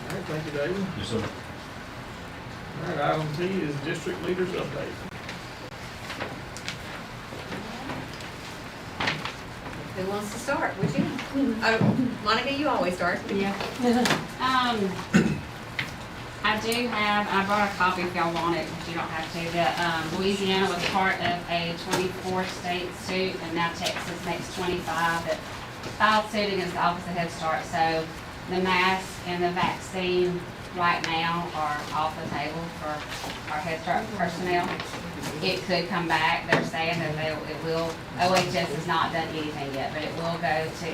All right, thank you, David. Yes, sir. All right, item T is district leaders update. Who wants to start? Would you? Oh, Monica, you always start. Yeah. I brought a copy if y'all want it, but you don't have to. The, Louisiana was part of a 24-state suit, and now Texas makes 25 that filed suit against the Office of Head Start. So the mask and the vaccine right now are off the table for our Head Start personnel. It could come back. They're saying that it will, OHS has not done anything yet, but it will go to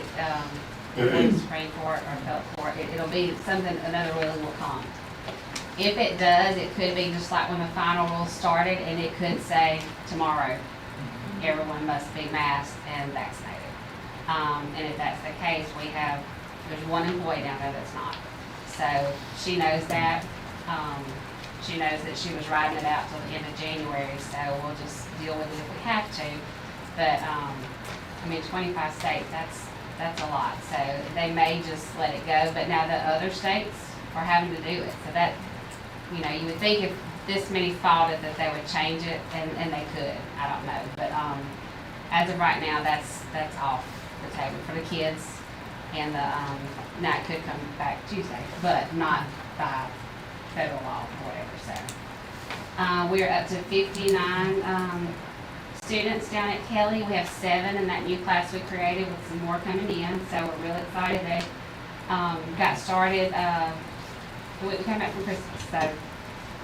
the Supreme Court or appellate court. It'll be something, another ruling will come. If it does, it could be just like when the final rule started, and it could say tomorrow, everyone must be masked and vaccinated. And if that's the case, there's one employee down there that's not. So she knows that. She knows that she was riding it out till the end of January, so we'll just deal with it if we have to. But, 25 states, that's a lot. So they may just let it go, but now the other states are having to do it. So that, you would think if this many fought it that they would change it, and they could. I don't know. But, as of right now, that's off the table for the kids. And now it could come back Tuesday, but not by federal law or whatever. So we're up to 59 students down at Kelly. We have 7 in that new class we created with some more coming in. So we're really excited. They got started the week we came back from Christmas. So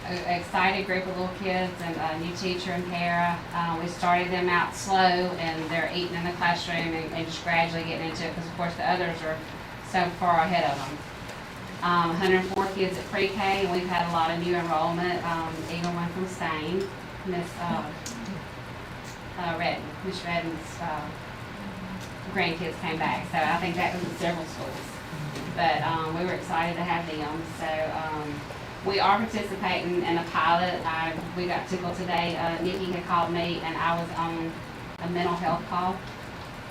an excited group of little kids and a new teacher and para. We started them out slow, and they're eating in the classroom and just gradually getting into it because, of course, the others are so far ahead of them. 104 kids at pre-K, and we've had a lot of new enrollment, even one from Spain, Miss Redden. Miss Redden's grandkids came back, so I think that was in several schools. But we were excited to have them, so we are participating in a pilot. We got tickled today. Nikki had called me, and I was on a mental health call.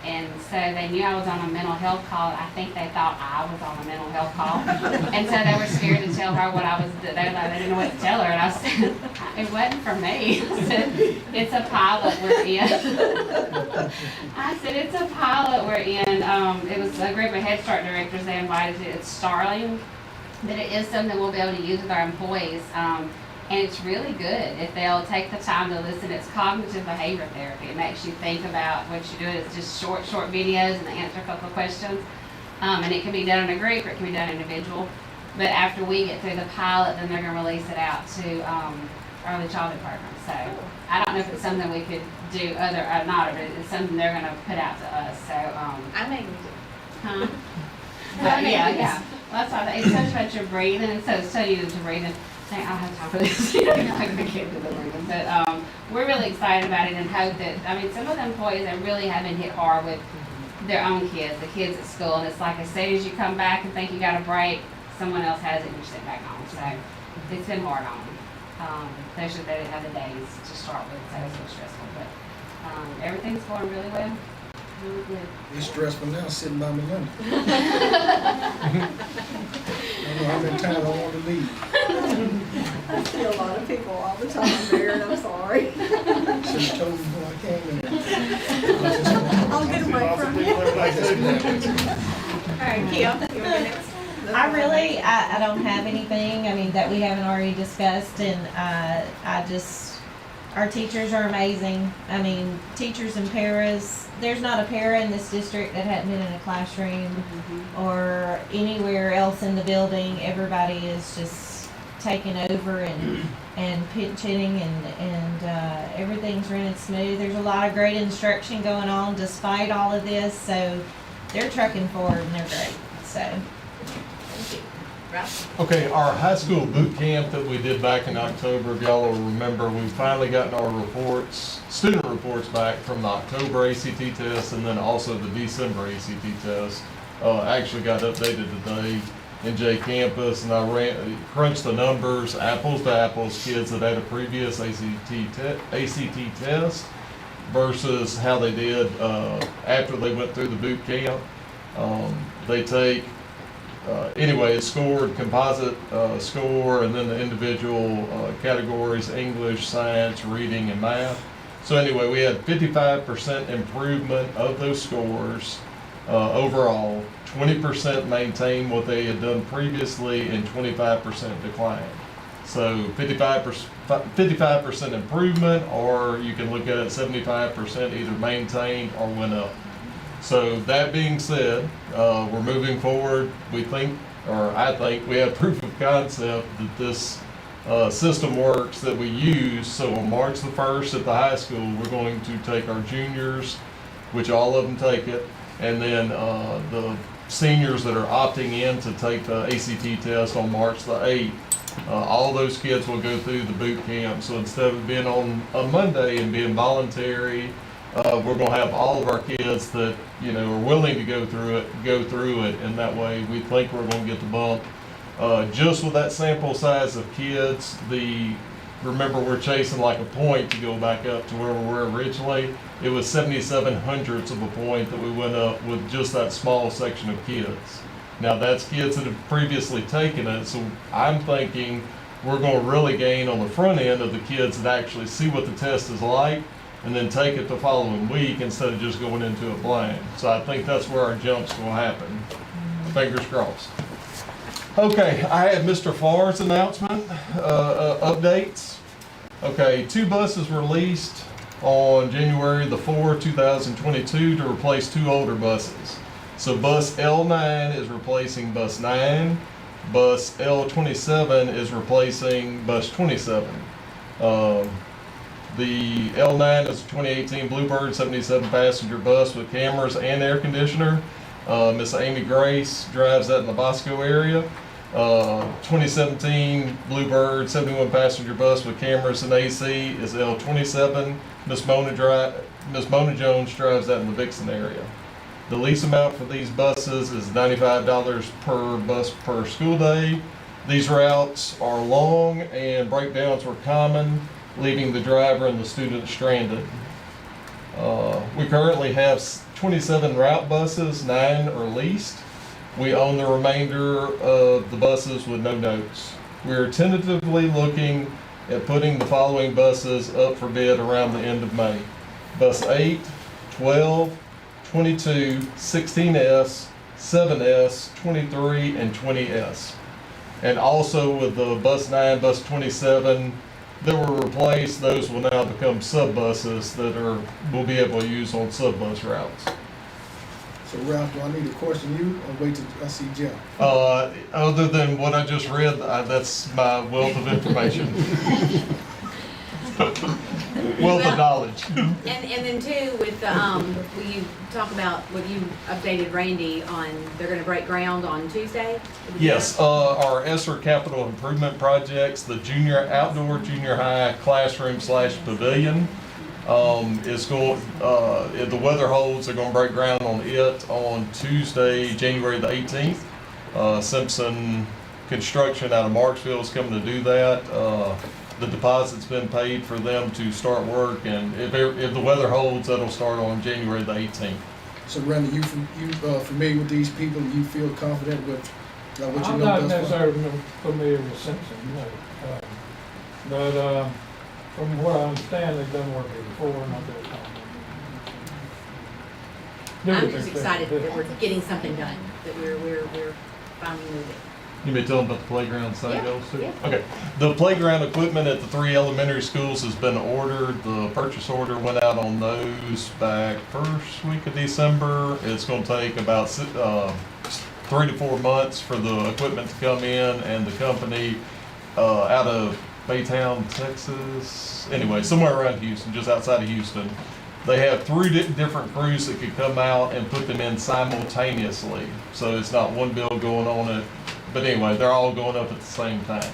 And so they knew I was on a mental health call. I think they thought I was on a mental health call. And so they were scared to tell her what I was, they didn't know what to tell her. And I said, it wasn't for me. I said, it's a pilot we're in. I said, it's a pilot we're in. It was a group of Head Start directors they invited to. It's Starling. But it is something we'll be able to use with our employees. And it's really good if they'll take the time to listen. It's cognitive behavior therapy. It makes you think about what you're doing. It's just short videos, and they answer a couple of questions. And it can be done in a group, or it can be done individual. But after we get through the pilot, then they're going to release it out to early childhood programs. So I don't know if it's something we could do but it's something they're going to put out to us. So I think we do. huh? But yeah. Well, that's why it's such about your breathing, and so it's telling you to breathe in. I don't have time for this. I can't do the breathing. But we're really excited about it and hope that, some of the employees, they really have been hit hard with their own kids, the kids at school. And it's like as soon as you come back and think you got a break, someone else has it and you're sitting back home. So it's been hard on them. They didn't have the days to start with, so it's been stressful. But everything's going really well. Really good. It's stressful now sitting by my lunch. I don't know how many times I want to leave. I see a lot of people all the time there, and I'm sorry. Should told me before I came in. I'll get away from you. All right, Kim, you want to go next? I don't have anything, that we haven't already discussed, and our teachers are amazing. Teachers and paras, there's not a para in this district that hadn't been in a classroom or anywhere else in the building. Everybody is just taking over and pinch hitting, and everything's running smooth. There's a lot of great instruction going on despite all of this, so they're trucking forward and they're great. So, thank you. Ralph? Okay, our high school boot camp that we did back in October, if y'all will remember, we finally gotten our reports, student reports back from the October ACT test and then also the December ACT test. Actually got updated today in J Campus, and I crunched the numbers, apples to apples, kids that had a previous ACT test versus how they did after they went through the boot camp. They take anyway, it scored composite score and then the individual categories, English, science, reading, and math. So anyway, we had 55% improvement of those scores overall, 20% maintained what they had done previously, and 25% decline. So 55% improvement, or you can look at it 75% either maintained or went up. So that being said, we're moving forward. We think, or I think, we have proof of concept that this system works that we use. So on March the 1st at the high school, we're going to take our juniors, which all of them take it, and then the seniors that are opting in to take the ACT test on March the 8th. All those kids will go through the boot camp. So instead of being on a Monday and being voluntary, we're going to have all of our kids that, you know, are willing to go through it, and that way we think we're going to get the bump. Just with that sample size of kids, remember we're chasing like a point to go back up to where we were originally. It was 77/100ths of a point that we went up with just that small section of kids. Now that's kids that have previously taken it, so I'm thinking we're going to really gain on the front end of the kids that actually see what the test is like and then take it the following week instead of just going into it blind. So I think that's where our jump's going to happen. Fingers crossed. Okay, I have Mr. Farr's announcement, updates. Okay, 2 buses were leased on January the 4th, 2022 to replace 2 older buses. So bus L9 is replacing bus 9. Bus L27 is replacing bus 27. The L9 is a 2018 Bluebird 77 passenger bus with cameras and air conditioner. Miss Amy Grace drives that in the Bosco area. 2017 Bluebird 71 passenger bus with cameras and AC is L27. Miss Mona Jones drives that in the Vixen area. The lease amount for these buses is $95 per bus per school day. These routes are long and breakdowns were common, leaving the driver and the student stranded. We currently have 27 route buses, 9 are leased. We own the remainder of the buses with no notes. We are tentatively looking at putting the following buses up for bid around the end of May. Bus 8, 12, 22, 16S, 7S, 23, and 20S. And also with the bus 9, bus 27, that were replaced, those will now become sub buses that we'll be able to use on sub bus routes. So Ralph, do I need to question you or wait till I see Jeff? Other than what I just read, that's my wealth of information. Wealth of knowledge. And then too, with the, will you talk about what you updated Randy on, they're gonna break ground on Tuesday? Yes, our ESSER capital improvement projects, the outdoor junior high classroom / pavilion, is going, if the weather holds, they're gonna break ground on it on Tuesday, January the 18th. Simpson Construction out of Marksville is coming to do that. The deposit's been paid for them to start work, and if the weather holds, that'll start on January the 18th. So Randy, you familiar with these people? You feel confident with what you I'm know? not necessarily familiar with Simpson, no. But from what I understand, they've done work here before, and I've been I'm just excited that we're getting something done, that we're finally moving. You may tell them about the playground side Yeah, goes too? yeah. Okay. The playground equipment at the 3 elementary schools has been ordered. The purchase order went out on those back first week of December. It's going to take about 3 to 4 months for the equipment to come in, and the company out of Baytown, Texas, anyway, somewhere around Houston, just outside of Houston. They have 3 different crews that could come out and put them in simultaneously. So it's not one build going on at but anyway, they're all going up at the same time.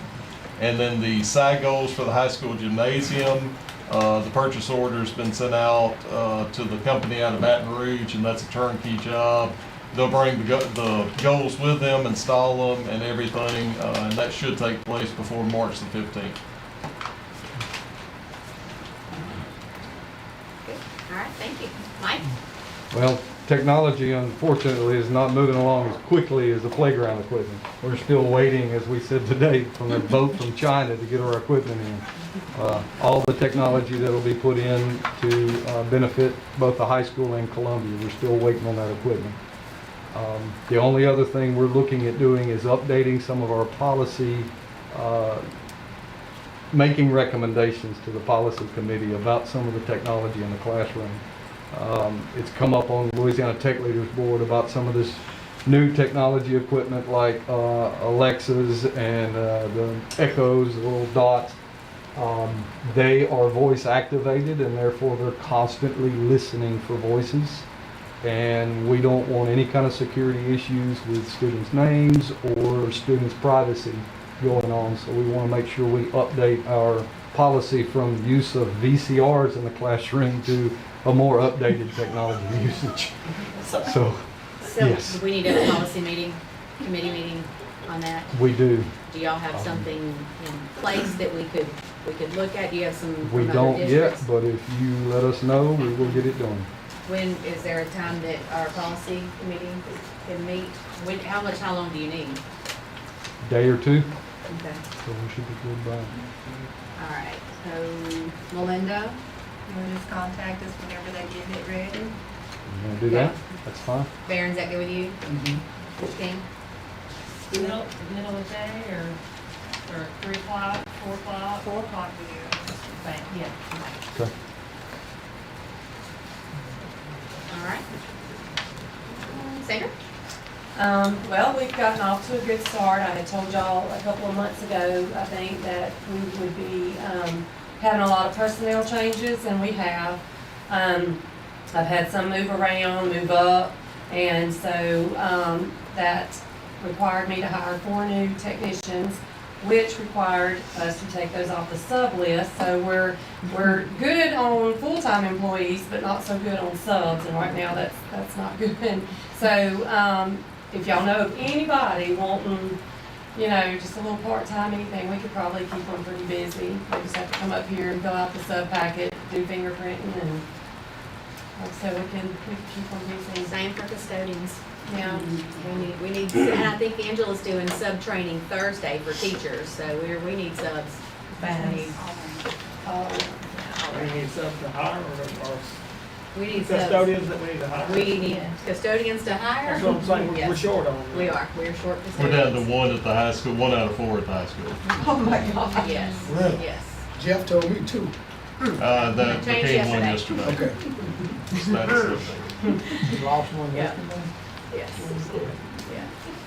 And then the side goals for the high school gymnasium, the purchase order's been sent out to the company out of Baton Rouge, and that's a turnkey job. They'll bring the goals with them, install them and everything, and that should take place before March the 15th. All right, thank you. Mike? Well, technology unfortunately is not moving along as quickly as the playground equipment. We're still waiting, as we said today, from a boat from China to get our equipment in. All the technology that will be put in to benefit both the high school and Columbia, we're still waiting on that equipment. The only other thing we're looking at doing is updating some of our policy, making recommendations to the policy committee about some of the technology in the classroom. It's come up on Louisiana Tech Leaders Board about some of this new technology equipment like Alexas and the Echoes, the little dots. They are voice activated and therefore they're constantly listening for voices. And we don't want any kind of security issues with students' names or students' privacy going on. So we want to make sure we update our policy from use of VCRs in the classroom to a more updated technology usage. So yes. Do we need a policy meeting, committee meeting on that? We do. Do y'all have something in place that we could look at? Do you have some We from don't other yet, districts? but if you let us know, we will get it done. When, is there a time that our policy committee can meet? When, how long do you need? Day or two, Okay, so we should be good by. all right, so Melinda? You want to just contact us whenever they get it ready? You want to do that? That's fine. Baron, is that good with you? Christine? Middle of the day or 3 o'clock, 4 o'clock? 4 o'clock we do. Thank you. Okay. All right. Sandra? Well, we've gotten off to a good start. I had told y'all a couple of months ago, I think, that we would be having a lot of personnel changes, and we have. I've had some move around, move up, and so that required me to hire 4 new technicians, which required us to take those off the sub list. So we're good on full-time employees, but not so good on subs, and right now that's not good. So if y'all know of anybody wanting, just a little part-time, anything, we could probably keep them pretty busy. They just have to come up here and fill out the sub packet, do fingerprinting, and like I said, we can keep them busy. Same for custodians. Yeah. We need, and I think Angela's doing sub-training Thursday for teachers, so we need subs. Fast. We need subs to hire or We need custodians that we need to hire? We need custodians to hire. That's what I'm saying, we're Yes. short on. We are, we're short We're down custodians. to 1 at the high school, 1 out of 4 at the high school. Oh my God. Yes, Really? yes. Jeff told me too. That Changed became 1 yesterday. yesterday. Okay. So that's You lost one Yeah. yesterday? Yes.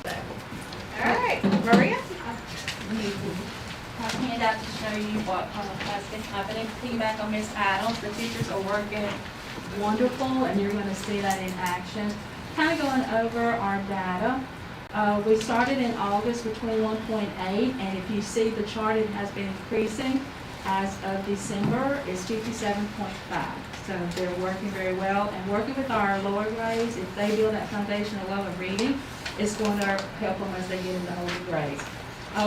Yeah. All right, Maria? I have a handout to show you what has been happening. Piggyback on Ms. Adams, the teachers are working wonderful, and you're going to see that in action. Kind of going over our data. We started in August with 21.8, and if you see the chart, it has been increasing. As of December, it's 57.5. So they're working very well, and working with our lower grades, if they build that foundational level of reading, it's going to help them as they get into older grades.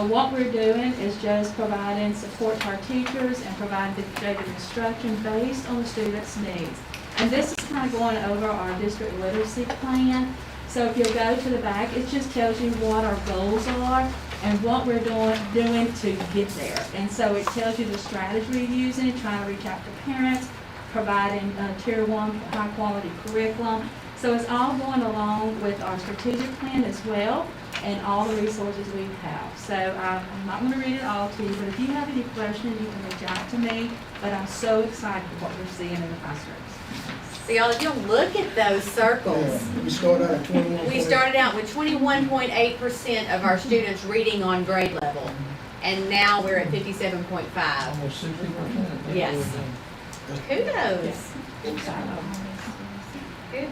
What we're doing is just providing support to our teachers and providing differentiated instruction based on the students' needs. And this is kind of going over our district literacy plan. So if you'll go to the back, it just tells you what our goals are and what we're doing to get there. And so it tells you the strategy we're using, trying to reach out to parents, providing tier 1 high quality curriculum. So it's all going along with our strategic plan as well and all the resources we have. So I'm not going to read it all to you, but if you have any questions, you can reach out to me. But I'm so excited for what we're seeing in the classrooms. So y'all, if you'll look at those circles. Yeah, we started out at 21. We started out with 21.8% of our students reading on grade level, and now we're at 57.5. Almost 60%. Yes. Kudos. Good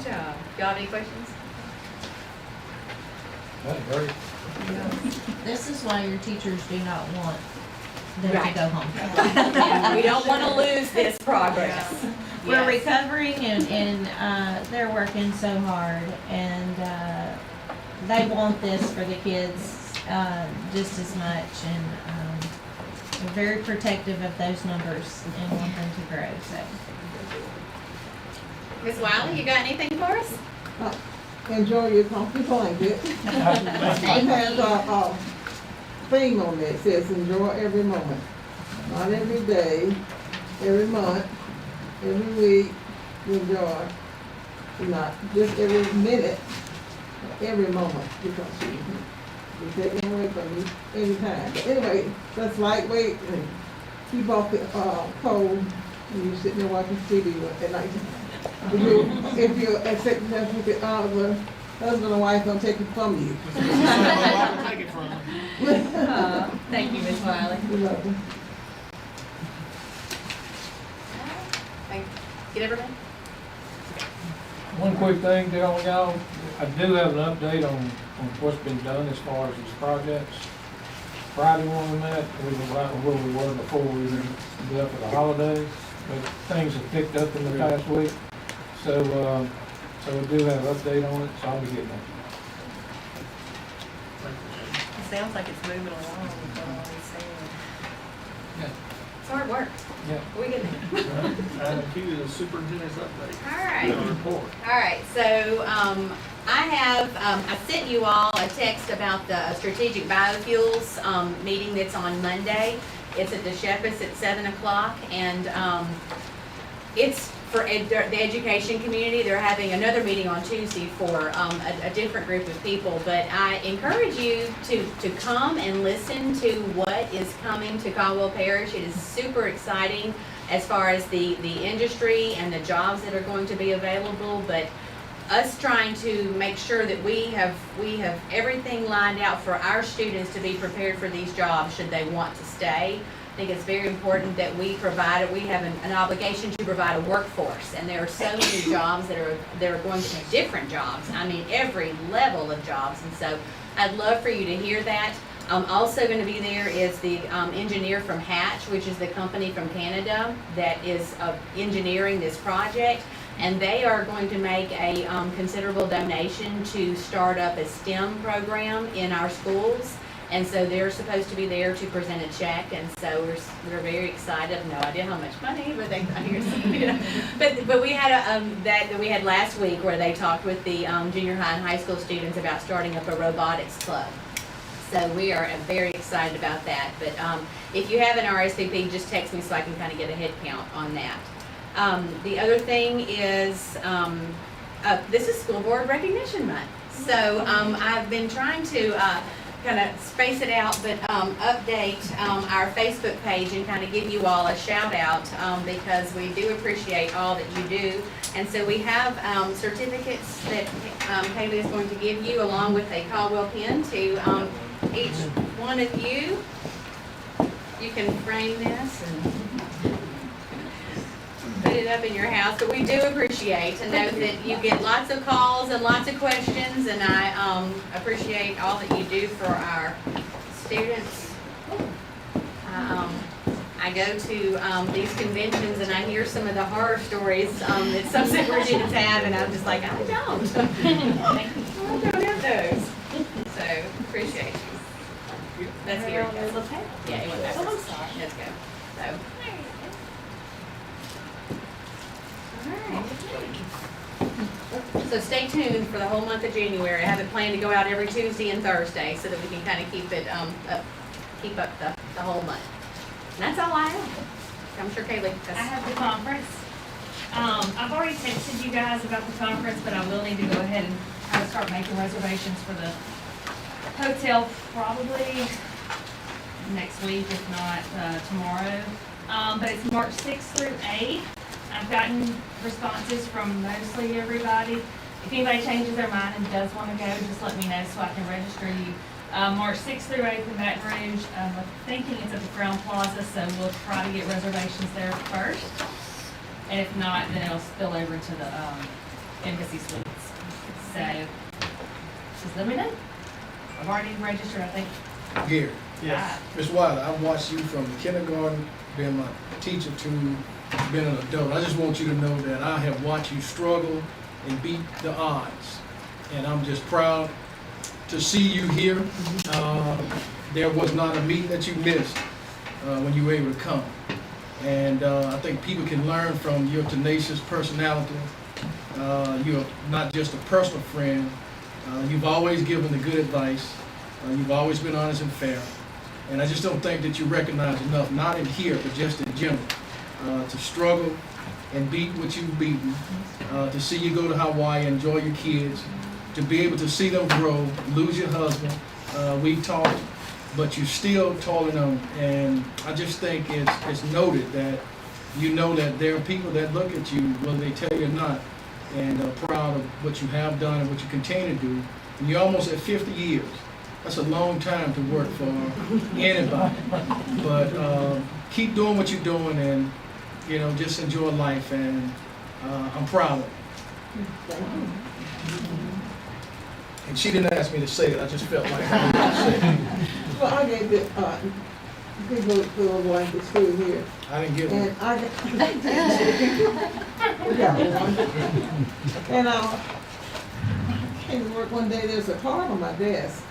job. Y'all have any questions? That's great. This is why your teachers do not want them Right. to go home. Yeah, we don't wanna lose this progress. We're Yes. recovering and they're working so hard and, they want this for the kids, just as much and, we're very protective of those numbers and want them to grow, so. Ms. Wiley, you got anything for us? Enjoy your comfy blanket. It has a theme on it, it says enjoy every moment. Not every day, every month, every week, enjoy. Not just every minute, every moment, because you're taking away from you anytime. But anyway, that's lightweight and keep off the cold when you're sitting there watching TV at night. If you're accepting that with the husband and wife gonna take it from you. Take it from them. Thank you, Ms. Wiley. You're welcome. Get everybody? One quick thing, y'all, I do have an update on what's been done as far as these projects. Friday when we met, we were right where we were before we were there for the holidays, but things have picked up in the past week. So we do have an update on it, so I'll be getting it. It sounds like it's moving along with what all he's saying. It's hard work. Yeah. We get there. Item Q is the superintendent's update. All right. Report. All right, so, I sent you all a text about the strategic biofuels, meeting that's on Monday. It's at the Shepherd's at 7 o'clock, and, it's for the education community. They're having another meeting on Tuesday for, a different group of people, but I encourage you to come and listen to what is coming to Caldwell Parish. It is super exciting as far as the industry and the jobs that are going to be available, but us trying to make sure that we have everything lined out for our students to be prepared for these jobs should they want to stay. I think it's very important that we have an obligation to provide a workforce, and there are so many jobs that are going to be different jobs. I mean, every level of jobs, and so I'd love for you to hear that. Also going to be there is the engineer from Hatch, which is the company from Canada that is engineering this project, and they are going to make a considerable donation to start up a STEM program in our schools. And so they're supposed to be there to present a check, and so we're very excited. I have no idea how much money, but but we had that we had last week where they talked with the junior high and high school students about starting up a robotics club. So we are very excited about that. But if you have an RSVP, just text me so I can kind of get a head count on that. The other thing is this is School Board Recognition Month, so I've been trying to kind of space it out, but update our Facebook page and kind of give you all a shout out because we do appreciate all that you do. And so we have certificates that Haley is going to give you along with a Caldwell pin to each one of you. You can frame this and put it up in your house, but we do appreciate and know that you get lots of calls and lots of questions, and I appreciate all that you do for our students. I go to these conventions and I hear some of the horror stories that some superintendents have, and I'm just like, I don't. I don't have those. So, appreciate you. That's here. Yeah, it went backwards. Let's go. So. So stay tuned for the whole month of January. I have it planned to go out every Tuesday and Thursday so that we can kind of keep it keep up the whole month. And that's all I have. I'm sure Kaylee. I have the conference. I've already texted you guys about the conference, but I will need to go ahead and kind of start making reservations for the hotel probably next week, if not tomorrow. But it's March 6th through 8th. I've gotten responses from mostly everybody. If anybody changes their mind and does want to go, just let me know so I can register you. March 6th through 8th in Baton Rouge. I'm thinking it's at the Crown Plaza, so we'll try to get reservations there first. And if not, then it'll spill over to the Embassy Suites. So, just let me know. I've already registered, I think. Gary. Yes. Ms. Wilder, I've watched you from kindergarten, being my teacher, to being an adult. I just want you to know that I have watched you struggle and beat the odds. And I'm just proud to see you here. There was not a meeting that you missed when you were able to come. And I think people can learn from your tenacious personality. You're not just a personal friend. You've always given the good advice. You've always been honest and fair. And I just don't think that you recognize enough, not in here, but just in general, to struggle and beat what you've beaten, to see you go to Hawaii, enjoy your kids, to be able to see them grow, lose your husband. We've talked, but you're still toiling on. And I just think it's noted that you know that there are people that look at you, whether they tell you or not, and are proud of what you have done and what you continue to do. And you're almost at 50 years. That's a long time to work for anybody. But keep doing what you're doing, and just enjoy life. And I'm proud of it. And she didn't ask me to say it. I just felt like I had to say it. Well, I gave it, big little blanket too here. I didn't get And one. I we got one. And I came to work one day, there's a card on my desk.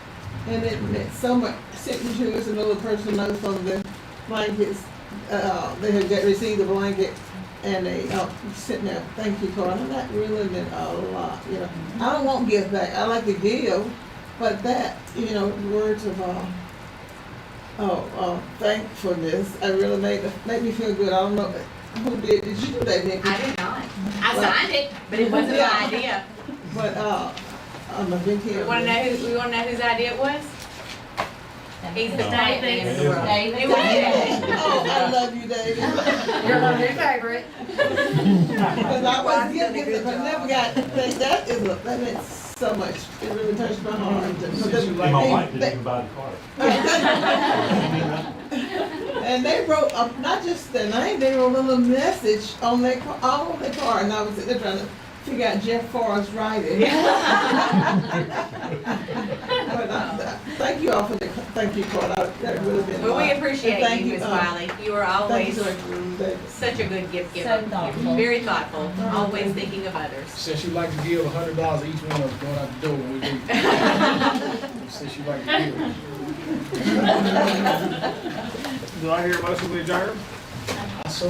And it meant so much, sitting to us, another person notes on the blankets, they had received the blanket, and they sitting there, thank you card, and that really meant a lot, I don't want gift back, I like to give, but that, words of, thankfulness, I really made me feel good. I don't know, who did you do that, Nikki? I did not. I signed it, but it wasn't my idea. But, I'm a big here. We wanna know whose idea it was? He's the quiet man in the world. David. It was David. Oh, I love you, David. You're my new favorite. Because I was gifted, but I never got, that meant so much. It really touched my heart. And my wife didn't even buy the card. And they wrote, not just their name, they wrote a little message on their card, and I was sitting there trying to figure out Jeff Forrest's writing. But thank you all for the thank you card. That really been. Well, we appreciate you, Ms. Wiley. You are always such a good gift giver. So thoughtful. Very thoughtful, always thinking of others. Since you like to give $100 each one of us going out the door when we leave. Since you like to give. Do I hear a motion to adjourn?